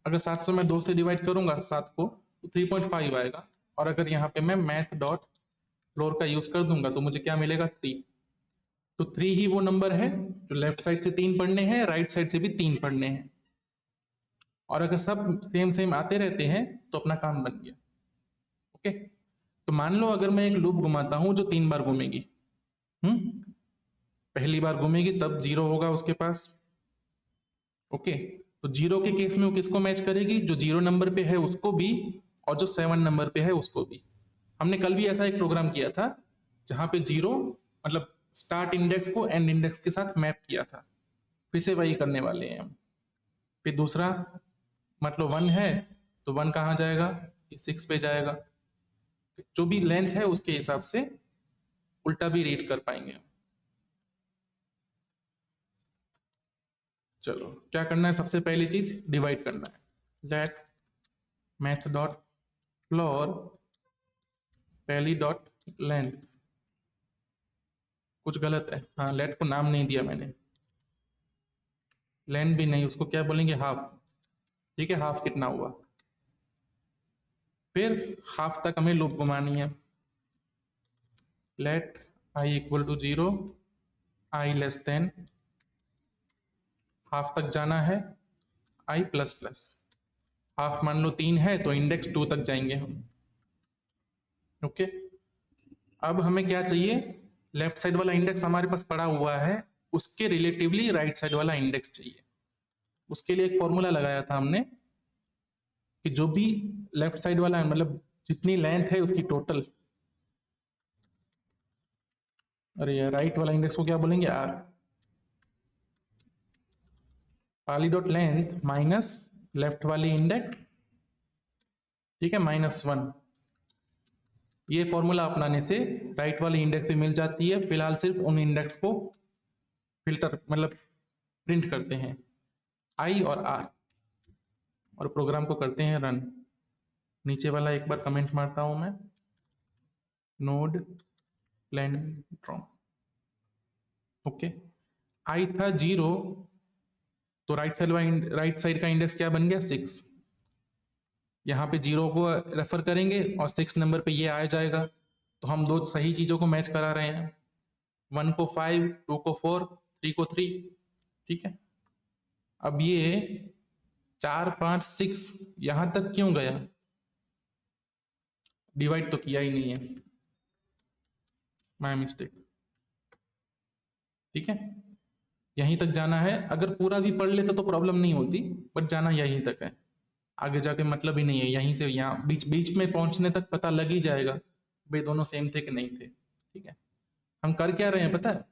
अगर 700 में 2 से डिवाइड करूंगा 7 को तो 3.5 आएगा। और अगर यहाँ पे मैं मैथ डॉट फ्लोर का यूज कर दूंगा तो मुझे क्या मिलेगा 3। तो 3 ही वो नंबर है जो लेफ्ट साइड से 3 पढ़ने हैं, राइट साइड से भी 3 पढ़ने हैं। और अगर सब सेम सेम आते रहते हैं तो अपना काम बन गया। ओके, तो मान लो अगर मैं एक लूप घुमाता हूं जो 3 बार घूमेगी। पहली बार घूमेगी तब 0 होगा उसके पास। ओके, तो 0 के केस में वो किसको मैच करेगी? जो 0 नंबर पे है उसको भी, और जो 7 नंबर पे है उसको भी। हमने कल भी ऐसा एक प्रोग्राम किया था जहां पे 0 मतलब स्टार्ट इंडेक्स को एंड इंडेक्स के साथ मैप किया था। फिर से वही करने वाले हैं हम। फिर दूसरा मतलब 1 है तो 1 कहाँ जाएगा? 6 पे जाएगा। जो भी लेंथ है उसके हिसाब से उल्टा भी रीड कर पाएंगे हम। चलो क्या करना है? सबसे पहली चीज डिवाइड करना है। लेट मैथ डॉट फ्लोर पहली डॉट लेंथ। कुछ गलत है, हाँ लेट को नाम नहीं दिया मैंने, लेंथ भी नहीं, उसको क्या बोलेंगे? हाफ। ठीक है, हाफ कितना हुआ? फिर हाफ तक हमें लूप घुमानी है। Let i equal to 0, i less than, half तक जाना है आई प्लस प्लस। हाफ मान लो 3 है तो इंडेक्स 2 तक जाएंगे हम। ओके, अब हमें क्या चाहिए? लेफ्ट साइड वाला इंडेक्स हमारे पास पड़ा हुआ है, उसके रिलेटिवली राइट साइड वाला इंडेक्स चाहिए। उसके लिए एक फॉर्मूला लगाया था हमने कि जो भी लेफ्ट साइड वाला है मतलब जितनी लेंथ है उसकी टोटल, अरे यार राइट वाला इंडेक्स को क्या बोलेंगे? आर। पाली डॉट लेंथ माइनस लेफ्ट वाली इंडेक्स, ठीक है, -1। ये फॉर्मूला अपनाने से राइट वाली इंडेक्स भी मिल जाती है। फिलहाल सिर्फ उन इंडेक्स को फिल्टर मतलब प्रिंट करते हैं, आई और आर, और प्रोग्राम को करते हैं रन। नीचे वाला एक बार कमेंट मारता हूं मैं, नोड प्लेनड्रॉम। ओके, आई था 0 तो राइट साइड का इंडेक्स क्या बन गया? 6। यहाँ पे 0 को रेफर करेंगे और 6 नंबर पे ये आ जाएगा। तो हम दो सही चीजों को मैच करा रहे हैं, 1 को 5, 2 को 4, 3 को 3। ठीक है, अब ये 4 5 6 यहां तक क्यों गया? डिवाइड तो किया ही नहीं है, माय मिस्टेक। ठीक है, यहीं तक जाना है। अगर पूरा भी पढ़ लेता तो प्रॉब्लम नहीं होती, बट जाना यहीं तक है, आगे जाके मतलब ही नहीं है। यहीं से यहाँ बीच बीच में पहुंचने तक पता लग ही जाएगा भाई दोनों सेम थे कि नहीं थे। ठीक है, हम कर क्या रहे हैं पता है?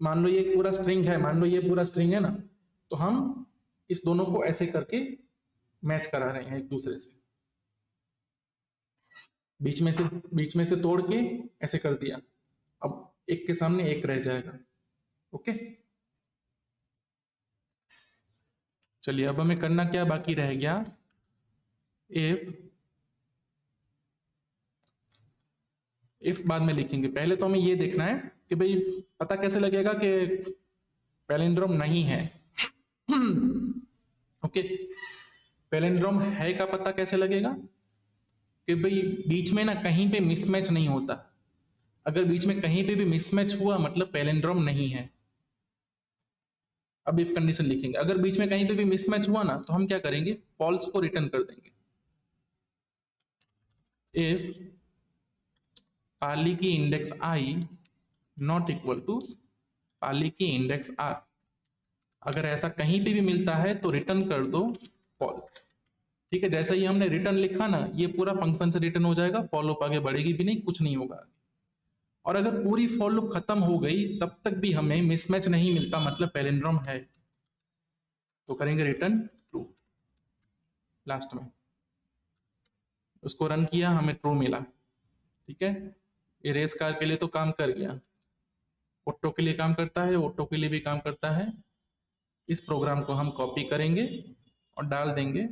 मान लो ये पूरा स्ट्रिंग है, मान लो ये पूरा स्ट्रिंग है ना, तो हम इस दोनों को ऐसे करके मैच करा रहे हैं एक दूसरे से। बीच में से तोड़ के ऐसे कर दिया, अब एक के सामने एक रह जाएगा। ओके, चलिए अब हमें करना क्या बाकी रह गया? इफ बाद में लिखेंगे, पहले तो हमें ये देखना है कि भाई पता कैसे लगेगा कि पैलिंड्रोम नहीं है। ओके, पैलिंड्रोम है का पता कैसे लगेगा? कि भाई बीच में ना कहीं पे मिसमैच नहीं होता। अगर बीच में कहीं पे भी मिसमैच हुआ मतलब पैलिंड्रोम नहीं है। अब इफ कंडीशन लिखेंगे, अगर बीच में कहीं पे भी मिसमैच हुआ ना तो हम क्या करेंगे? फॉल्स को रिटर्न कर देंगे। इफ पाली की index i not equal to पाली की इंडेक्स आर, अगर ऐसा कहीं पे भी मिलता है तो रिटर्न कर दो फॉल्स। ठीक है, जैसे ही हमने रिटर्न लिखा ना ये पूरा फंक्शन से रिटर्न हो जाएगा, फॉर लूप आगे बढ़ेगी भी नहीं, कुछ नहीं होगा। और अगर पूरी फॉर लूप खत्म हो गई तब तक भी हमें मिसमैच नहीं मिलता मतलब पैलिंड्रोम है, तो करेंगे रिटर्न ट्रू लास्ट में। उसको रन किया, हमें ट्रू मिला। ठीक है, इरेज कार के लिए तो काम कर गया, ऑटो के लिए काम करता है, ऑटो के लिए भी काम करता है। इस प्रोग्राम को हम कॉपी करेंगे और डाल देंगे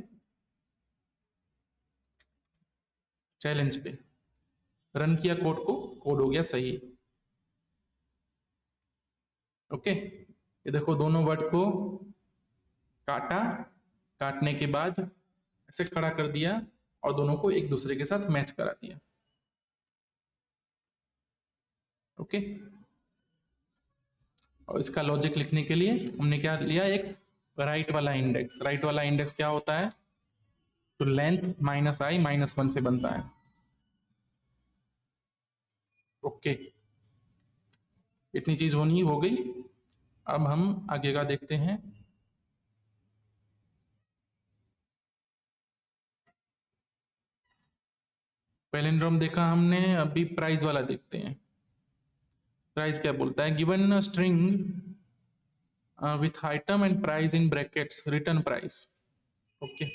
चैलेंज पे। रन किया कोड को, कोड हो गया सही। ओके, ये देखो दोनों वर्ड को काटा, काटने के बाद ऐसे खड़ा कर दिया और दोनों को एक दूसरे के साथ मैच करा दिया। ओके, और इसका लॉजिक लिखने के लिए हमने क्या लिया, एक राइट वाला इंडेक्स। राइट वाला इंडेक्स क्या होता है, तो लेंथ माइनस आई माइनस 1 से बनता है। ओके, इतनी चीज होनी हो गई। अब हम आगे का देखते हैं। पैलिंड्रोम देखा हमने, अभी प्राइस वाला देखते हैं। प्राइस क्या बोलता है, given string with item and price in brackets return price. Okay,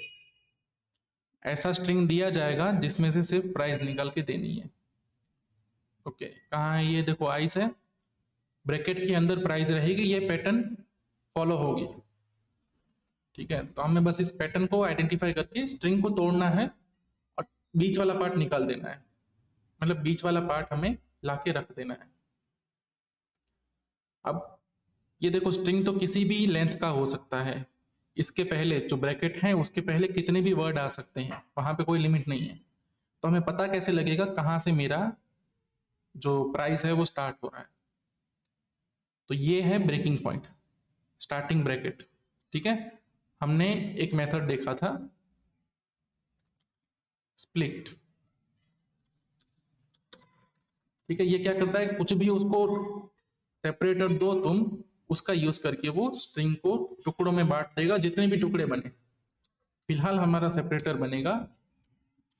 ऐसा स्ट्रिंग दिया जाएगा जिसमें से सिर्फ प्राइस निकाल के देनी है। ओके, कहाँ है ये, देखो आइस है, ब्रैकेट के अंदर प्राइस रहेगी, ये पैटर्न फॉलो होगी। ठीक है, तो हमें बस इस पैटर्न को आइडेंटिफाई करके स्ट्रिंग को तोड़ना है और बीच वाला पार्ट निकाल देना है, मतलब बीच वाला पार्ट हमें लाके रख देना है। अब ये देखो, स्ट्रिंग तो किसी भी लेंथ का हो सकता है, इसके पहले जो ब्रैकेट है उसके पहले कितने भी वर्ड आ सकते हैं, वहां पे कोई लिमिट नहीं है। तो हमें पता कैसे लगेगा कहां से मेरा जो प्राइस है वो स्टार्ट हो रहा है, तो ये है ब्रेकिंग पॉइंट, स्टार्टिंग ब्रैकेट। ठीक है, हमने एक मेथड देखा था स्प्लिट। ठीक है, ये क्या करता है, कुछ भी उसको सेपरेटर दो तुम, उसका यूज करके वो स्ट्रिंग को टुकड़ों में बांट देगा, जितने भी टुकड़े बने। फिलहाल हमारा सेपरेटर बनेगा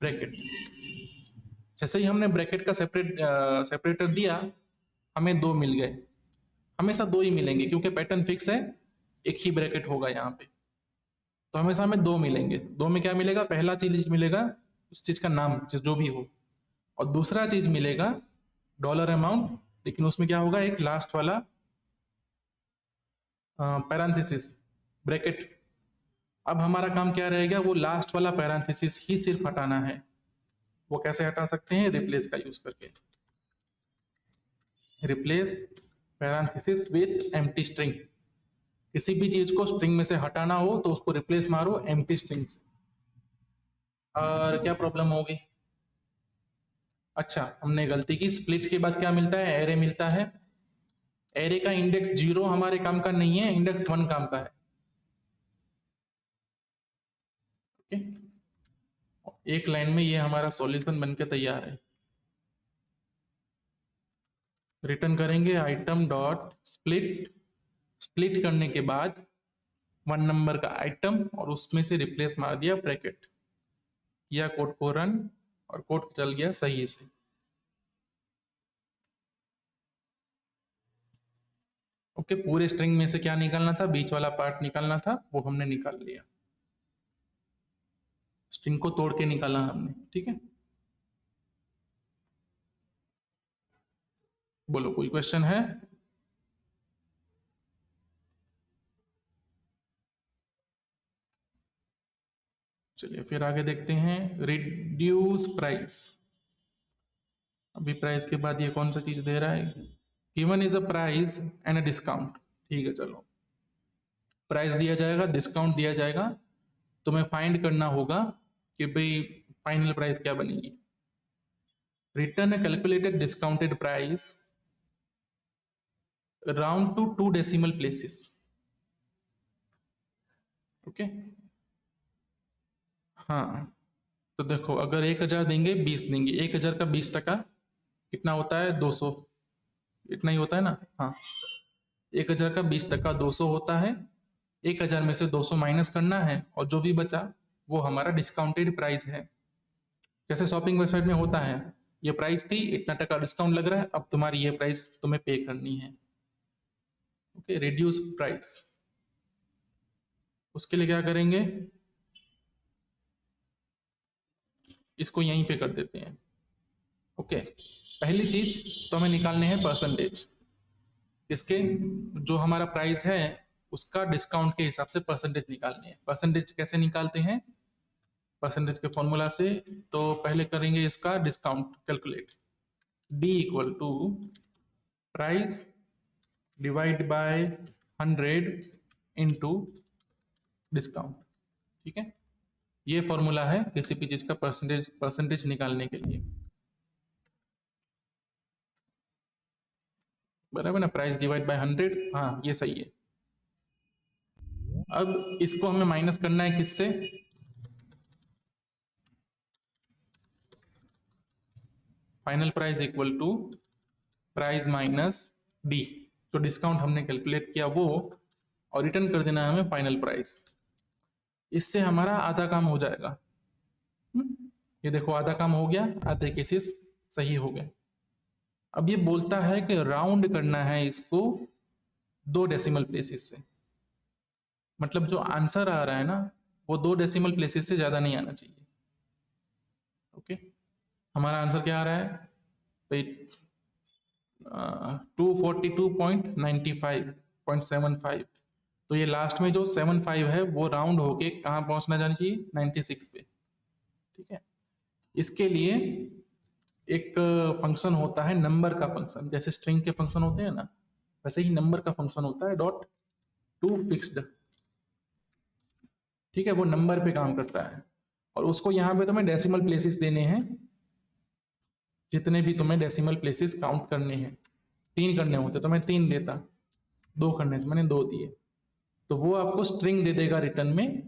ब्रैकेट। जैसे ही हमने ब्रैकेट का सेपरेटर दिया, हमें दो मिल गए। हमेशा दो ही मिलेंगे क्योंकि पैटर्न फिक्स है, एक ही ब्रैकेट होगा यहाँ पे, तो हमेशा हमें दो मिलेंगे। दो में क्या मिलेगा, पहला चीज मिलेगा उस चीज का नाम जो भी हो, और दूसरा चीज मिलेगा डॉलर अमाउंट, लेकिन उसमें क्या होगा, एक लास्ट वाला पैरेंथेसिस ब्रैकेट। अब हमारा काम क्या रहेगा, वो लास्ट वाला पैरेंथेसिस ही सिर्फ हटाना है। वो कैसे हटा सकते हैं, रिप्लेस का यूज करके। Replace parenthesis with empty string. किसी भी चीज को स्ट्रिंग में से हटाना हो तो उसको रिप्लेस मारो एम्प्टी स्ट्रिंग से। और क्या प्रॉब्लम होगी, अच्छा हमने गलती की, स्प्लिट के बाद क्या मिलता है, एरे मिलता है। एरे का इंडेक्स 0 हमारे काम का नहीं है, इंडेक्स 1 काम का है। ओके, एक लाइन में ये हमारा सॉल्यूशन बनके तैयार है। रिटर्न करेंगे आइटम डॉट स्प्लिट। स्प्लिट करने के बाद 1 नंबर का आइटम और उसमें से रिप्लेस मार दिया ब्रैकेट, किया कोड को रन, और कोड चल गया सही से। ओके, पूरे स्ट्रिंग में से क्या निकालना था, बीच वाला पार्ट निकालना था, वो हमने निकाल लिया। स्ट्रिंग को तोड़ के निकाला हमने। ठीक है, बोलो कोई क्वेश्चन है। चलिए फिर आगे देखते हैं, रिड्यूस प्राइस। अभी प्राइस के बाद ये कौन सा चीज दे रहा है, given is a price and a discount. ठीक है, चलो प्राइस दिया जाएगा, डिस्काउंट दिया जाएगा, तुम्हें फाइंड करना होगा कि भाई फाइनल प्राइस क्या बनेगी। Return a calculated discounted price round to 2 decimal places. Okay, हाँ, तो देखो अगर 1000 देंगे, 20 देंगे, 1000 का 20% कितना होता है, 200। इतना ही होता है ना, हाँ, 1000 का 20% 200 होता है। 1000 में से 200 माइनस करना है, और जो भी बचा वो हमारा डिस्काउंटेड प्राइस है। जैसे शॉपिंग वेबसाइट में होता है, ये प्राइस थी, इतना टका डिस्काउंट लग रहा है, अब तुम्हारी ये प्राइस तुम्हें पे करनी है। ओके, रिड्यूस प्राइस, उसके लिए क्या करेंगे, इसको यहीं पे कर देते हैं। ओके, पहली चीज तो हमें निकालने हैं परसेंटेज, इसके जो हमारा प्राइस है उसका डिस्काउंट के हिसाब से परसेंटेज निकालनी है। परसेंटेज कैसे निकालते हैं, परसेंटेज के फॉर्मूला से। तो पहले करेंगे इसका discount calculate, D equal to price divide by 100 into discount. ठीक है, ये फॉर्मूला है किसी भी चीज का परसेंटेज निकालने के लिए, बराबर ना। प्राइस डिवाइड बाय 100, हाँ ये सही है। अब इसको हमें माइनस करना है किससे, final price equal to price minus D, तो डिस्काउंट हमने कैलकुलेट किया वो, और रिटर्न कर देना है हमें फाइनल प्राइस। इससे हमारा आधा काम हो जाएगा। ये देखो आधा काम हो गया, आधे केसेस सही हो गए। अब ये बोलता है कि राउंड करना है इसको 2 डेसिमल प्लेसेस से, मतलब जो आंसर आ रहा है ना वो 2 डेसिमल प्लेसेस से ज्यादा नहीं आना चाहिए। ओके, हमारा आंसर क्या आ रहा है भाई, 242.95.75। तो ये लास्ट में जो 75 है वो राउंड होके कहाँ पहुंचना जाना चाहिए, 96 पे। ठीक है, इसके लिए एक फंक्शन होता है नंबर का फंक्शन, जैसे स्ट्रिंग के फंक्शन होते हैं ना, वैसे ही नंबर का फंक्शन होता है डॉट टू फिक्स्ड। ठीक है, वो नंबर पे काम करता है, और उसको यहाँ पे तुम्हें डेसिमल प्लेसेस देने हैं, जितने भी तुम्हें डेसिमल प्लेसेस काउंट करने हैं। 3 करने होते तो मैं 3 देता, 2 करने तो मैंने 2 दिए, तो वो आपको स्ट्रिंग दे देगा रिटर्न में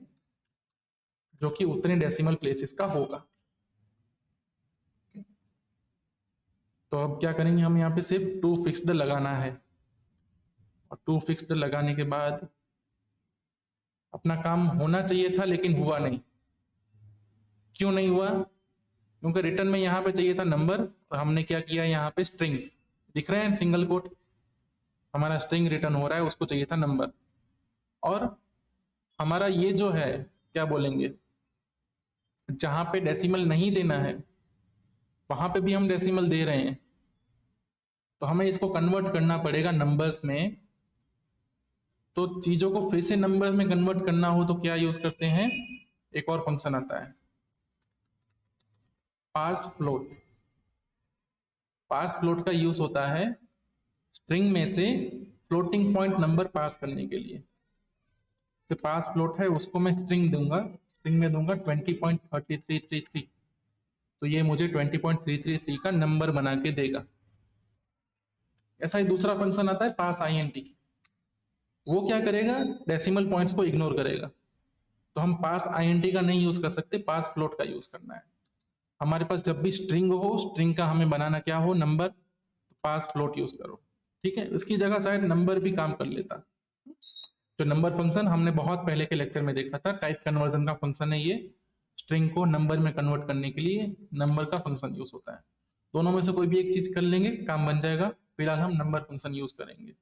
जो कि उतने डेसिमल प्लेसेस का होगा। तो अब क्या करेंगे, हम यहाँ पे सिर्फ टू फिक्स्ड लगाना है, और टू फिक्स्ड लगाने के बाद अपना काम होना चाहिए था लेकिन हुआ नहीं। क्यों नहीं हुआ, क्योंकि रिटर्न में यहाँ पे चाहिए था नंबर, और हमने क्या किया यहाँ पे स्ट्रिंग, दिख रहे हैं सिंगल कोट, हमारा स्ट्रिंग रिटर्न हो रहा है, उसको चाहिए था नंबर। और हमारा ये जो है क्या बोलेंगे, जहां पे डेसिमल नहीं देना है वहां पे भी हम डेसिमल दे रहे हैं, तो हमें इसको कन्वर्ट करना पड़ेगा नंबर्स में। तो चीजों को फिर से नंबर्स में कन्वर्ट करना हो तो क्या यूज करते हैं, एक और फंक्शन आता है पार्स फ्लोट। पार्स फ्लोट का यूज होता है स्ट्रिंग में से फ्लोटिंग पॉइंट नंबर पास करने के लिए। से पास फ्लोट है उसको मैं स्ट्रिंग दूंगा, स्ट्रिंग में दूंगा 20.3333, तो ये मुझे 20.333 का नंबर बना के देगा। ऐसा ही दूसरा फंक्शन आता है पार्स INT, वो क्या करेगा, डेसिमल पॉइंट्स को इग्नोर करेगा। तो हम पार्स INT का नहीं यूज कर सकते, पार्स फ्लोट का यूज करना है। हमारे पास जब भी स्ट्रिंग हो, स्ट्रिंग का हमें बनाना क्या हो, नंबर, तो पार्स फ्लोट यूज करो। ठीक है, इसकी जगह शायद नंबर भी काम कर लेता। जो नंबर फंक्शन हमने बहुत पहले के लेक्चर में देखा था, टाइप कन्वर्जन का फंक्शन है ये, स्ट्रिंग को नंबर में कन्वर्ट करने के लिए नंबर का फंक्शन यूज होता है। दोनों में से कोई भी एक चीज कर लेंगे, काम बन जाएगा। फिलहाल हम नंबर फंक्शन यूज करेंगे।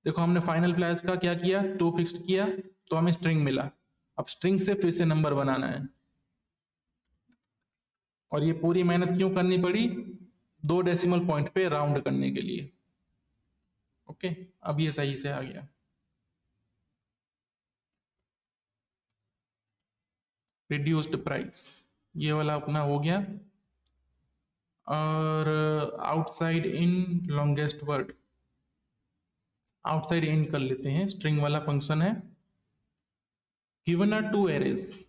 देखो हमने फाइनल प्राइस का क्या किया, टू फिक्स्ड किया तो हमें स्ट्रिंग मिला। अब स्ट्रिंग से फिर से नंबर बनाना है, और ये पूरी मेहनत क्यों करनी पड़ी, 2 डेसिमल पॉइंट पे राउंड करने के लिए। ओके, अब ये सही से आ गया। रिड्यूस्ड प्राइस ये वाला अपना हो गया, और outside in longest word, outside in कर लेते हैं, स्ट्रिंग वाला फंक्शन है। गिवन आर 2 एरेज,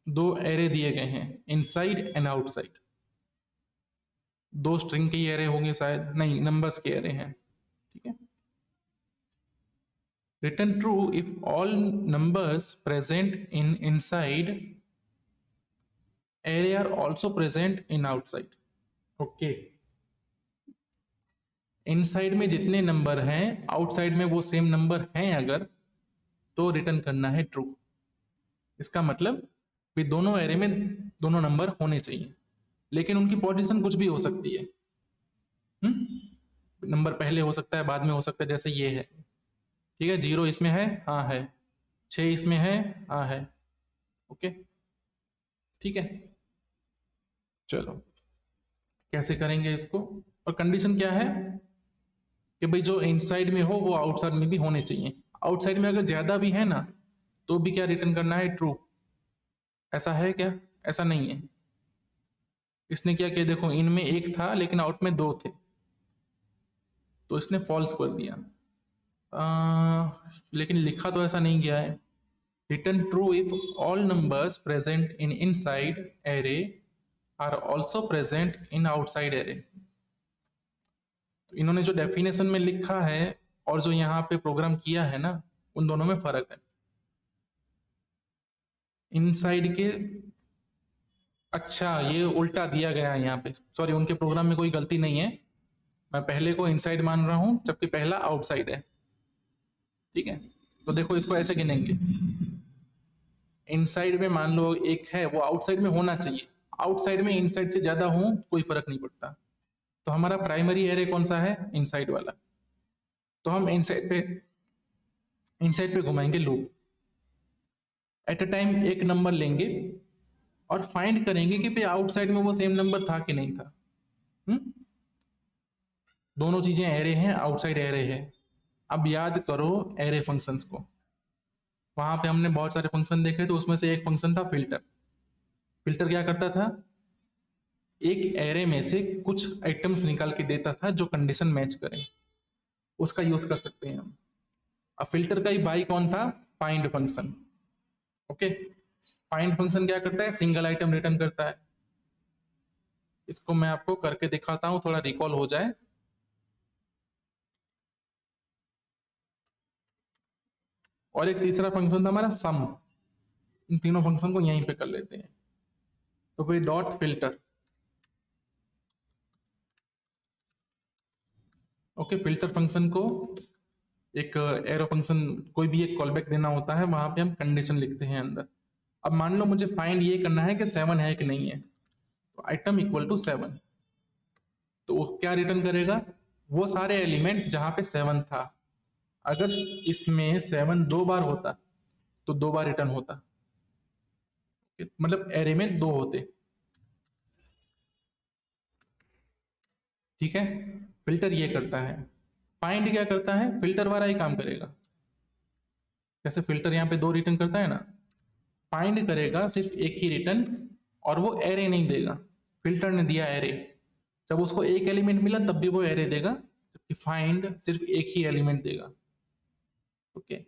2 एरे दिए गए हैं, इनसाइड एंड आउटसाइड। 2 स्ट्रिंग के एरे होंगे शायद, नहीं नंबर्स के एरे हैं। ठीक है, return true if all numbers present in inside array are also present in outside. Okay, inside में जितने नंबर हैं, आउटसाइड में वो सेम नंबर हैं अगर, तो रिटर्न करना है ट्रू। इसका मतलब भी दोनों एरे में दोनों नंबर होने चाहिए, लेकिन उनकी पोजीशन कुछ भी हो सकती है। नंबर पहले हो सकता है, बाद में हो सकता है, जैसे ये है। ठीक है, 0 इसमें है, हाँ है, 6 इसमें है, हाँ है। ओके, ठीक है, चलो कैसे करेंगे इसको, और कंडीशन क्या है कि भाई जो इनसाइड में हो वो आउटसाइड में भी होने चाहिए। आउटसाइड में अगर ज्यादा भी है ना तो भी क्या रिटर्न करना है, ट्रू। ऐसा है क्या, ऐसा नहीं है। इसने क्या किया, देखो इनमें 1 था लेकिन आउट में 2 थे, तो इसने फॉल्स कर दिया। लेकिन लिखा तो ऐसा नहीं गया है, return true if all numbers present in inside array are also present in outside array. तो इन्होंने जो डेफिनेशन में लिखा है और जो यहाँ पे प्रोग्राम किया है ना, उन दोनों में फर्क है। इनसाइड के, अच्छा ये उल्टा दिया गया है यहाँ पे, सॉरी, उनके प्रोग्राम में कोई गलती नहीं है, मैं पहले को इनसाइड मान रहा हूं जबकि पहला आउटसाइड है। ठीक है, तो देखो इसको ऐसे गिनेंगे, इनसाइड में मान लो एक है, वो आउटसाइड में होना चाहिए, आउटसाइड में इनसाइड से ज्यादा हो कोई फर्क नहीं पड़ता। तो हमारा प्राइमरी एरे कौन सा है? इनसाइड वाला। तो हम इनसाइड पे घुमाएंगे लूप, एट अ टाइम एक नंबर लेंगे और फाइंड करेंगे कि भाई आउटसाइड में वो सेम नंबर था कि नहीं था। दोनों चीजें एरे हैं, आउटसाइड एरे है। अब याद करो एरे फंक्शंस को, वहां पे हमने बहुत सारे फंक्शन देखे, तो उसमें से एक फंक्शन था फिल्टर। फिल्टर क्या करता था? एक एरे में से कुछ आइटम्स निकाल के देता था जो कंडीशन मैच करें, उसका यूज कर सकते हैं हम। अब फिल्टर का ही भाई कौन था? Find function. Okay, find function क्या करता है? सिंगल आइटम रिटर्न करता है। इसको मैं आपको करके दिखाता हूं, थोड़ा रिकॉल हो जाए। और एक तीसरा फंक्शन था हमारा सम। इन तीनों फंक्शन को यहीं पे कर लेते हैं। तो भाई dot filter, okay, filter function को एक एरो फंक्शन, कोई भी एक कॉलबैक देना होता है, वहां पे हम कंडीशन लिखते हैं अंदर। अब मान लो मुझे फाइंड ये करना है कि 7 है कि नहीं है, तो आइटम इक्वल टू 7, तो वो क्या रिटर्न करेगा? वो सारे एलिमेंट जहां पे 7 था। अगर इसमें 7 दो बार होता तो 2 बार रिटर्न होता, मतलब एरे में 2 होते। ठीक है, फिल्टर ये करता है। फाइंड क्या करता है? फिल्टर वाला ही काम करेगा। जैसे फिल्टर यहाँ पे 2 रिटर्न करता है ना, फाइंड करेगा सिर्फ एक ही रिटर्न, और वो एरे नहीं देगा। फिल्टर ने दिया एरे, जब उसको एक एलिमेंट मिला तब भी वो एरे देगा, जबकि फाइंड सिर्फ एक ही एलिमेंट देगा। ओके,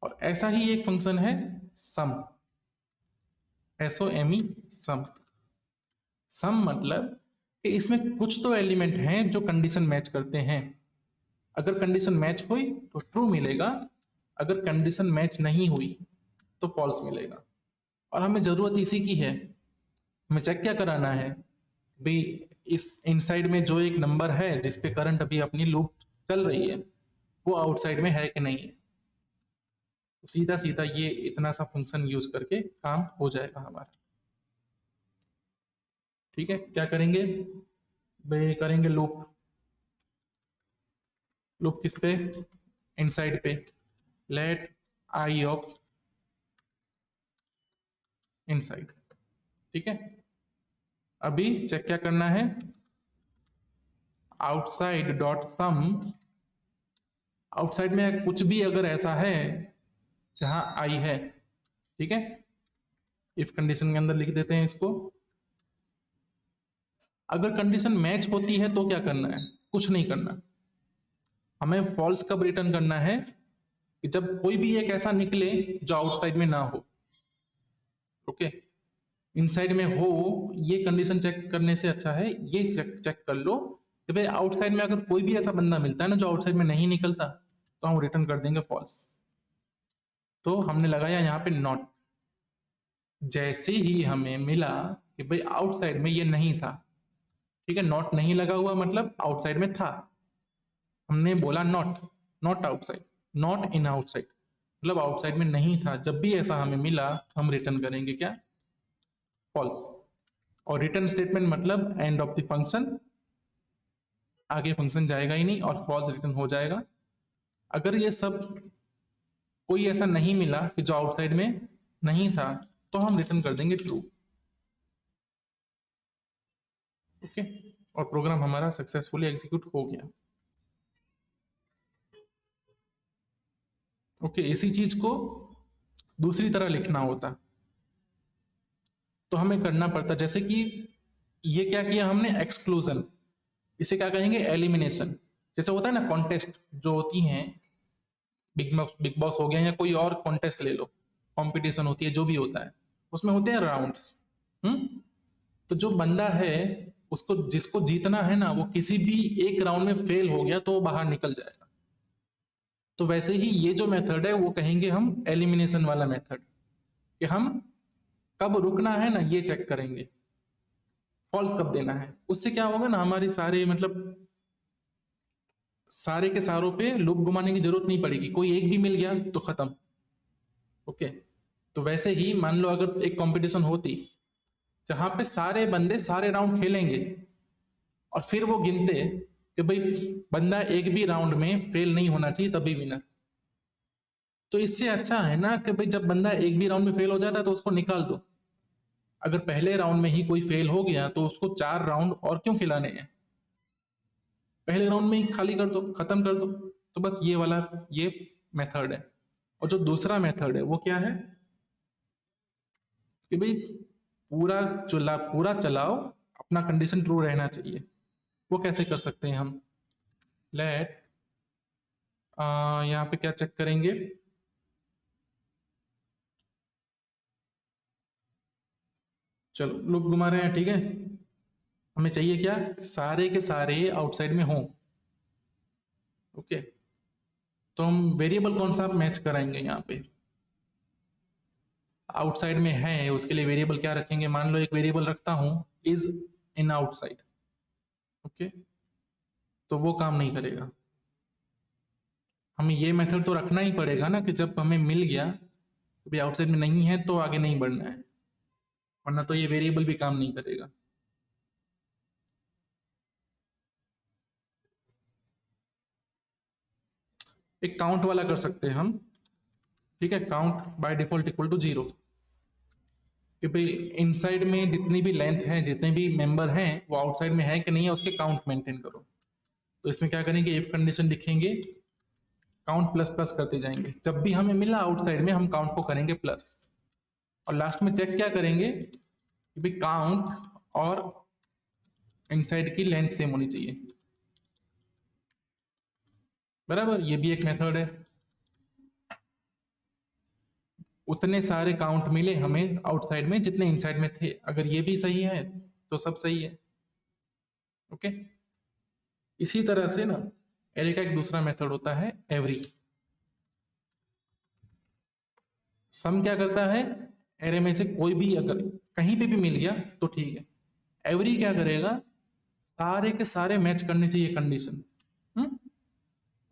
और ऐसा ही एक फंक्शन है सम, SOME, सम। सम मतलब कि इसमें कुछ तो एलिमेंट हैं जो कंडीशन मैच करते हैं। अगर कंडीशन मैच हुई तो ट्रू मिलेगा, अगर कंडीशन मैच नहीं हुई तो फॉल्स मिलेगा। और हमें जरूरत इसी की है, हमें चेक क्या कराना है भाई, इस इनसाइड में जो एक नंबर है जिस पे करंट अभी अपनी लूप चल रही है, वो आउटसाइड में है कि नहीं है। तो सीधा सीधा ये इतना सा फंक्शन यूज करके काम हो जाएगा हमारा। ठीक है, क्या करेंगे भाई? करेंगे लूप। लूप किस पे? इनसाइड पे। Let i of inside. ठीक है, अभी चेक क्या करना है? आउटसाइड डॉट सम। आउटसाइड में कुछ भी अगर ऐसा है जहां आई है, ठीक है, इफ कंडीशन के अंदर लिख देते हैं इसको। अगर कंडीशन मैच होती है तो क्या करना है? कुछ नहीं करना, हमें फॉल्स कब रिटर्न करना है? कि जब कोई भी एक ऐसा निकले जो आउटसाइड में ना हो। ओके, इनसाइड में हो, ये कंडीशन चेक करने से अच्छा है ये चेक कर लो कि भाई आउटसाइड में अगर कोई भी ऐसा बंदा मिलता है ना जो आउटसाइड में नहीं निकलता, तो हम रिटर्न कर देंगे फॉल्स। तो हमने लगाया यहाँ पे नॉट। जैसे ही हमें मिला कि भाई आउटसाइड में ये नहीं था, ठीक है, नॉट नहीं लगा हुआ मतलब आउटसाइड में था, हमने बोला not, not outside, not in outside, मतलब आउटसाइड में नहीं था। जब भी ऐसा हमें मिला तो हम रिटर्न करेंगे क्या? फॉल्स। और रिटर्न स्टेटमेंट मतलब एंड ऑफ द फंक्शन, आगे फंक्शन जाएगा ही नहीं और फॉल्स रिटर्न हो जाएगा। अगर ये सब कोई ऐसा नहीं मिला कि जो आउटसाइड में नहीं था, तो हम रिटर्न कर देंगे ट्रू। ओके, और प्रोग्राम हमारा सक्सेसफुली एग्जीक्यूट हो गया। ओके, इसी चीज को दूसरी तरह लिखना होता तो हमें करना पड़ता, जैसे कि ये क्या किया हमने? एक्सक्लूजन। इसे क्या कहेंगे? एलिमिनेशन। जैसे होता है ना कॉन्टेस्ट जो होती हैं, बिग बॉस हो गया या कोई और कॉन्टेस्ट ले लो, कंपटीशन होती है, जो भी होता है उसमें होते हैं राउंड्स। तो जो बंदा है उसको, जिसको जीतना है ना, वो किसी भी एक राउंड में फेल हो गया तो वो बाहर निकल जाएगा। तो वैसे ही ये जो मेथड है वो कहेंगे हम एलिमिनेशन वाला मेथड, कि हम कब रुकना है ना ये चेक करेंगे, फॉल्स कब देना है। उससे क्या होगा ना, हमारी सारे मतलब सारे के सारों पे लूप घुमाने की जरूरत नहीं पड़ेगी, कोई एक भी मिल गया तो खत्म। ओके, तो वैसे ही मान लो अगर एक कंपटीशन होती जहां पे सारे बंदे सारे राउंड खेलेंगे और फिर वो गिनते कि भाई बंदा एक भी राउंड में फेल नहीं होना चाहिए तभी विनर। तो इससे अच्छा है ना कि भाई जब बंदा एक भी राउंड में फेल हो जाता है तो उसको निकाल दो। अगर पहले राउंड में ही कोई फेल हो गया तो उसको 4 राउंड और क्यों खिलाने हैं, पहले राउंड में ही खाली कर दो, खत्म कर दो। तो बस ये वाला ये मेथड है। और जो दूसरा मेथड है वो क्या है कि भाई पूरा चलाओ, अपना कंडीशन ट्रू रहना चाहिए। वो कैसे कर सकते हैं हम, लेट यहाँ पे क्या चेक करेंगे, चलो लूप घुमा रहे हैं, ठीक है। हमें चाहिए क्या, सारे के सारे आउटसाइड में हों। ओके, तो हम वेरिएबल कौन सा मैच कराएंगे यहाँ पे, आउटसाइड में है उसके लिए वेरिएबल क्या रखेंगे, मान लो एक वेरिएबल रखता हूं इज इन आउटसाइड। ओके, तो वो काम नहीं करेगा। हमें ये मेथड तो रखना ही पड़ेगा ना कि जब हमें मिल गया तो भी आउटसाइड में नहीं है तो आगे नहीं बढ़ना है, वरना तो ये वेरिएबल भी काम नहीं करेगा। एक काउंट वाला कर सकते हैं हम, ठीक है, count by default equal to 0, कि भाई इनसाइड में जितनी भी लेंथ है, जितने भी मेंबर हैं वो आउटसाइड में है कि नहीं है उसके काउंट मेंटेन करो। तो इसमें क्या करेंगे, इफ कंडीशन लिखेंगे, काउंट प्लस प्लस करते जाएंगे, जब भी हमें मिला आउटसाइड में हम काउंट को करेंगे प्लस, और लास्ट में चेक क्या करेंगे कि भाई काउंट और इनसाइड की लेंथ सेम होनी चाहिए। बराबर, ये भी एक मेथड है। उतने सारे काउंट मिले हमें आउटसाइड में जितने इनसाइड में थे, अगर ये भी सही है तो सब सही है। ओके, इसी तरह से ना एरे का एक दूसरा मेथड होता है एवरी। सम क्या करता है, एरे में से कोई भी अगर कहीं पे भी मिल गया तो ठीक है। एवरी क्या करेगा, सारे के सारे मैच करने चाहिए कंडीशन।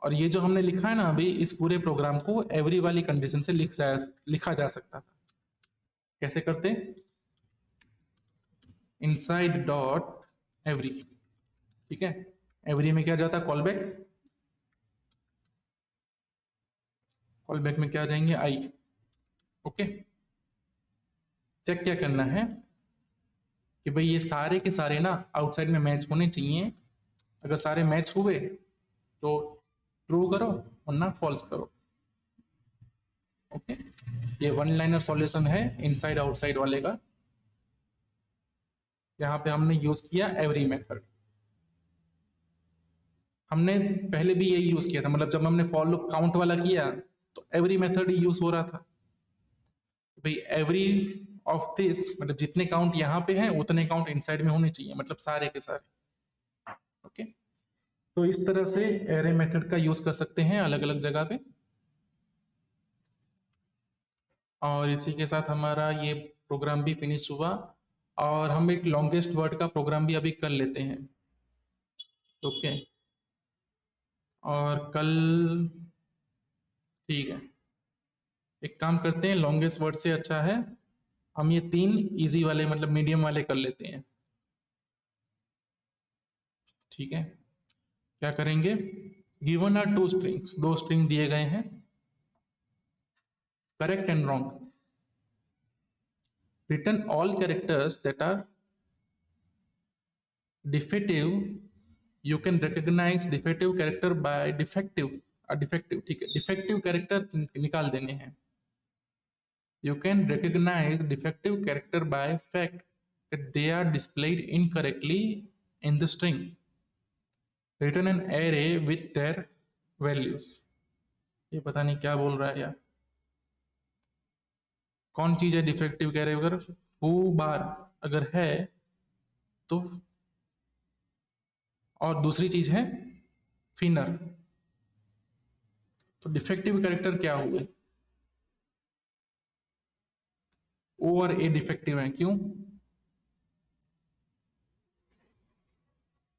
और ये जो हमने लिखा है ना अभी, इस पूरे प्रोग्राम को एवरी वाली कंडीशन से लिखा जा सकता था। कैसे करते, इनसाइड डॉट एवरी, ठीक है। एवरी में क्या जाता, कॉल बैक, कॉल बैक में क्या आ जाएंगे, आई। ओके, चेक क्या करना है कि भाई ये सारे के सारे ना आउटसाइड में मैच होने चाहिए। अगर सारे मैच हुए तो ट्रू करो, वरना फॉल्स करो। ओके, ये वन लाइनर सॉल्यूशन है इनसाइड आउटसाइड वाले का। यहां पे हमने यूज किया एवरी मेथड। हमने पहले भी यही यूज किया था, मतलब जब हमने फॉर लूप काउंट वाला किया तो एवरी मेथड ही यूज हो रहा था। भाई एवरी ऑफ दिस, मतलब जितने काउंट यहां पे हैं उतने काउंट इनसाइड में होने चाहिए, मतलब सारे के सारे। ओके, तो इस तरह से एरे मेथड का यूज कर सकते हैं अलग अलग जगह पे। और इसी के साथ हमारा ये प्रोग्राम भी फिनिश हुआ, और हम एक लॉन्गेस्ट वर्ड का प्रोग्राम भी अभी कर लेते हैं। ओके, और कल, ठीक है, एक काम करते हैं, लॉन्गेस्ट वर्ड से अच्छा है हम ये 3 इजी वाले मतलब मीडियम वाले कर लेते हैं। ठीक है, क्या करेंगे, गिवन आर 2 स्ट्रिंग्स, 2 स्ट्रिंग दिए गए हैं, correct and wrong, return all characters that are defective, you can recognise defective character by defective, ठीक है, डिफेक्टिव कैरेक्टर निकाल देने हैं। You can recognize defective character by fact that they are displayed incorrectly in the string. Return an array with their values. ये पता नहीं क्या बोल रहा है यार। कौन चीज है डिफेक्टिव कैरेक्टर? हु बार अगर है तो, और दूसरी चीज है फिनर। तो डिफेक्टिव कैरेक्टर क्या हुए? ओ और ए डिफेक्टिव है, क्यों?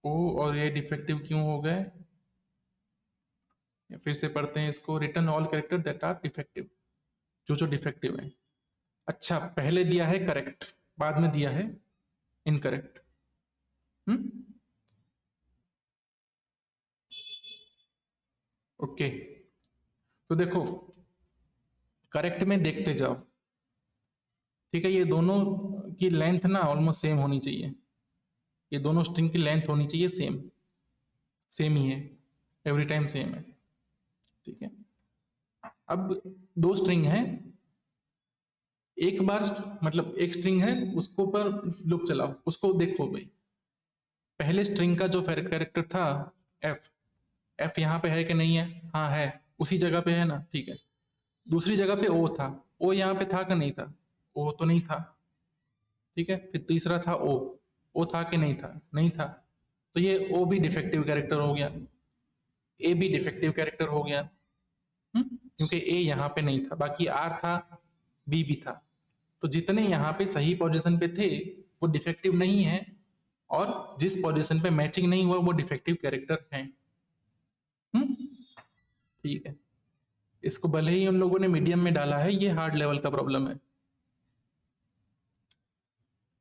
ओ और ए डिफेक्टिव क्यों हो गए? फिर से पढ़ते हैं इसको। Return all character that are defective, जो जो डिफेक्टिव है। अच्छा, पहले दिया है करेक्ट, बाद में दिया है इनकरेक्ट। ओके, तो देखो करेक्ट में देखते जाओ, ठीक है। ये दोनों की लेंथ ना ऑलमोस्ट सेम होनी चाहिए, ये दोनों स्ट्रिंग की लेंथ होनी चाहिए सेम, सेम ही है, एवरी टाइम सेम है, ठीक है। अब दो स्ट्रिंग है, एक बार मतलब एक स्ट्रिंग है, उसको पर लूप चलाओ, उसको देखो भाई। पहले स्ट्रिंग का जो कैरेक्टर था एफ, एफ यहाँ पे है कि नहीं है? हाँ है, उसी जगह पे है ना, ठीक है। दूसरी जगह पे ओ था, ओ यहाँ पे था कि नहीं था? ओ तो नहीं था, ठीक है। फिर तीसरा था ओ था कि नहीं था? नहीं था। तो ये ओ भी डिफेक्टिव कैरेक्टर हो गया, ए भी डिफेक्टिव कैरेक्टर हो गया, क्योंकि ए यहाँ पे नहीं था, बाकी आर था, बी भी था। तो जितने यहाँ पे सही पोजीशन पे थे वो डिफेक्टिव नहीं है, और जिस पोजीशन पे मैचिंग नहीं हुआ वो डिफेक्टिव कैरेक्टर है। ठीक है, इसको भले ही उन लोगों ने मीडियम में डाला है, ये हार्ड लेवल का प्रॉब्लम है,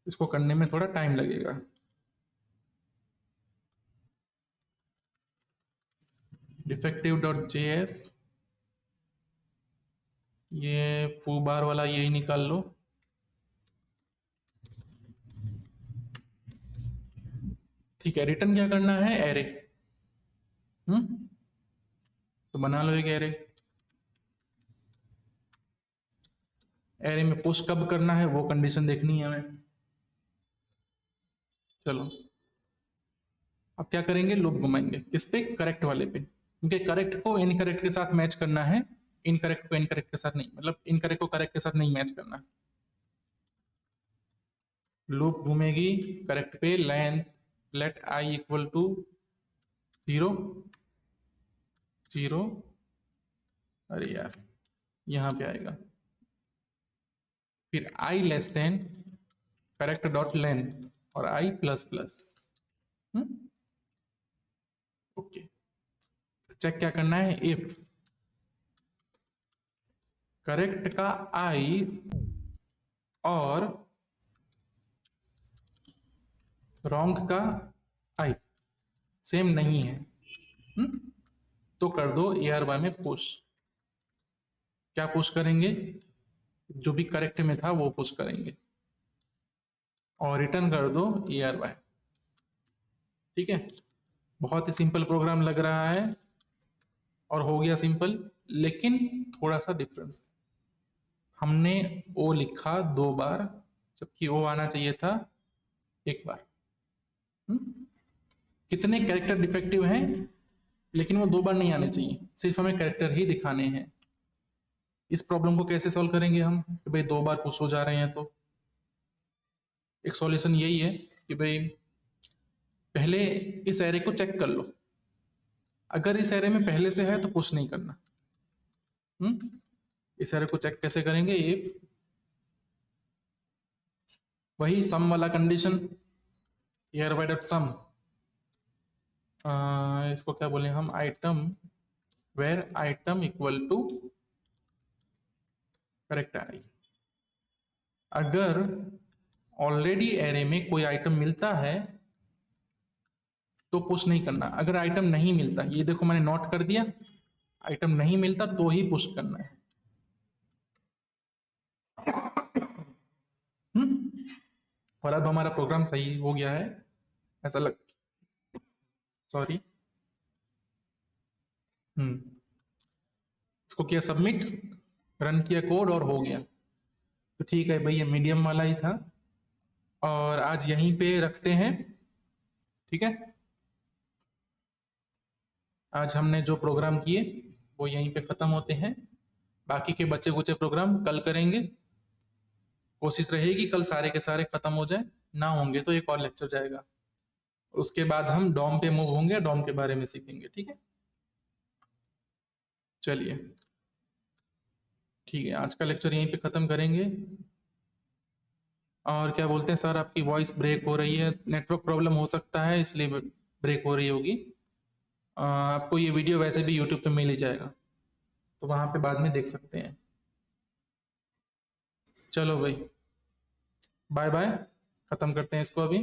इसको करने में थोड़ा टाइम लगेगा। defective.js, ये फू बार वाला यही निकाल लो। ठीक है, रिटर्न क्या करना है? एरे। तो बना लो एक एरे। एरे में पुश कब करना है वो कंडीशन देखनी है हमें। चलो अब क्या करेंगे? लूप घुमाएंगे, किस पे? करेक्ट वाले पे, क्योंकि करेक्ट को इनकरेक्ट के साथ मैच करना है, इनकरेक्ट को इनकरेक्ट के साथ नहीं, मतलब इनकरेक्ट को करेक्ट के साथ नहीं मैच करना। लूप घूमेगी करेक्ट पे, length let i equal to 0 0, अरे यार यहां पे आएगा, फिर i less than correct dot length और i plus plus. Okay, check क्या करना है? इफ करेक्ट का आई और रॉन्ग का आई सेम नहीं है, तो कर दो ARY में पुश। क्या पुश करेंगे? जो भी करेक्ट में था वो पुश करेंगे, और रिटर्न कर दो ARY। ठीक है, बहुत ही सिंपल प्रोग्राम लग रहा है और हो गया सिंपल, लेकिन थोड़ा सा डिफरेंस, हमने ओ लिखा 2 बार जबकि ओ आना चाहिए था 1 बार। कितने कैरेक्टर डिफेक्टिव हैं, लेकिन वो 2 बार नहीं आने चाहिए, सिर्फ हमें कैरेक्टर ही दिखाने हैं। इस प्रॉब्लम को कैसे सॉल्व करेंगे हम कि भाई 2 बार पुश हो जा रहे हैं? तो एक सॉल्यूशन यही है कि भाई पहले इस एरे को चेक कर लो, अगर इस एरे में पहले से है तो पुश नहीं करना। इस एरे को चेक कैसे करेंगे? इफ वही सम वाला कंडीशन, ARY डॉट सम, इसको क्या बोले हम? Item, where item equal to correct i. अगर ऑलरेडी एरे में कोई आइटम मिलता है तो पुश नहीं करना, अगर आइटम नहीं मिलता, ये देखो मैंने नोट कर दिया, आइटम नहीं मिलता तो ही पुश करना है। और अब हमारा प्रोग्राम सही हो गया है ऐसा लग, सॉरी, इसको किया सबमिट, रन किया कोड और हो गया। तो ठीक है भाई, ये मीडियम वाला ही था और आज यहीं पे रखते हैं, ठीक है। आज हमने जो प्रोग्राम किए वो यहीं पे खत्म होते हैं, बाकी के बचे कुचे प्रोग्राम कल करेंगे। कोशिश रहेगी कल सारे के सारे खत्म हो जाए, ना होंगे तो एक और लेक्चर जाएगा, उसके बाद हम डॉम पे मूव होंगे, डॉम के बारे में सीखेंगे। ठीक है, चलिए ठीक है, आज का लेक्चर यहीं पे ख़त्म करेंगे। और क्या बोलते हैं सर, आपकी वॉइस ब्रेक हो रही है, नेटवर्क प्रॉब्लम हो सकता है इसलिए ब्रेक हो रही होगी। आपको ये वीडियो वैसे भी यूट्यूब पे मिल ही जाएगा, तो वहाँ पे बाद में देख सकते हैं। चलो भाई, बाय बाय, ख़त्म करते हैं इसको अभी।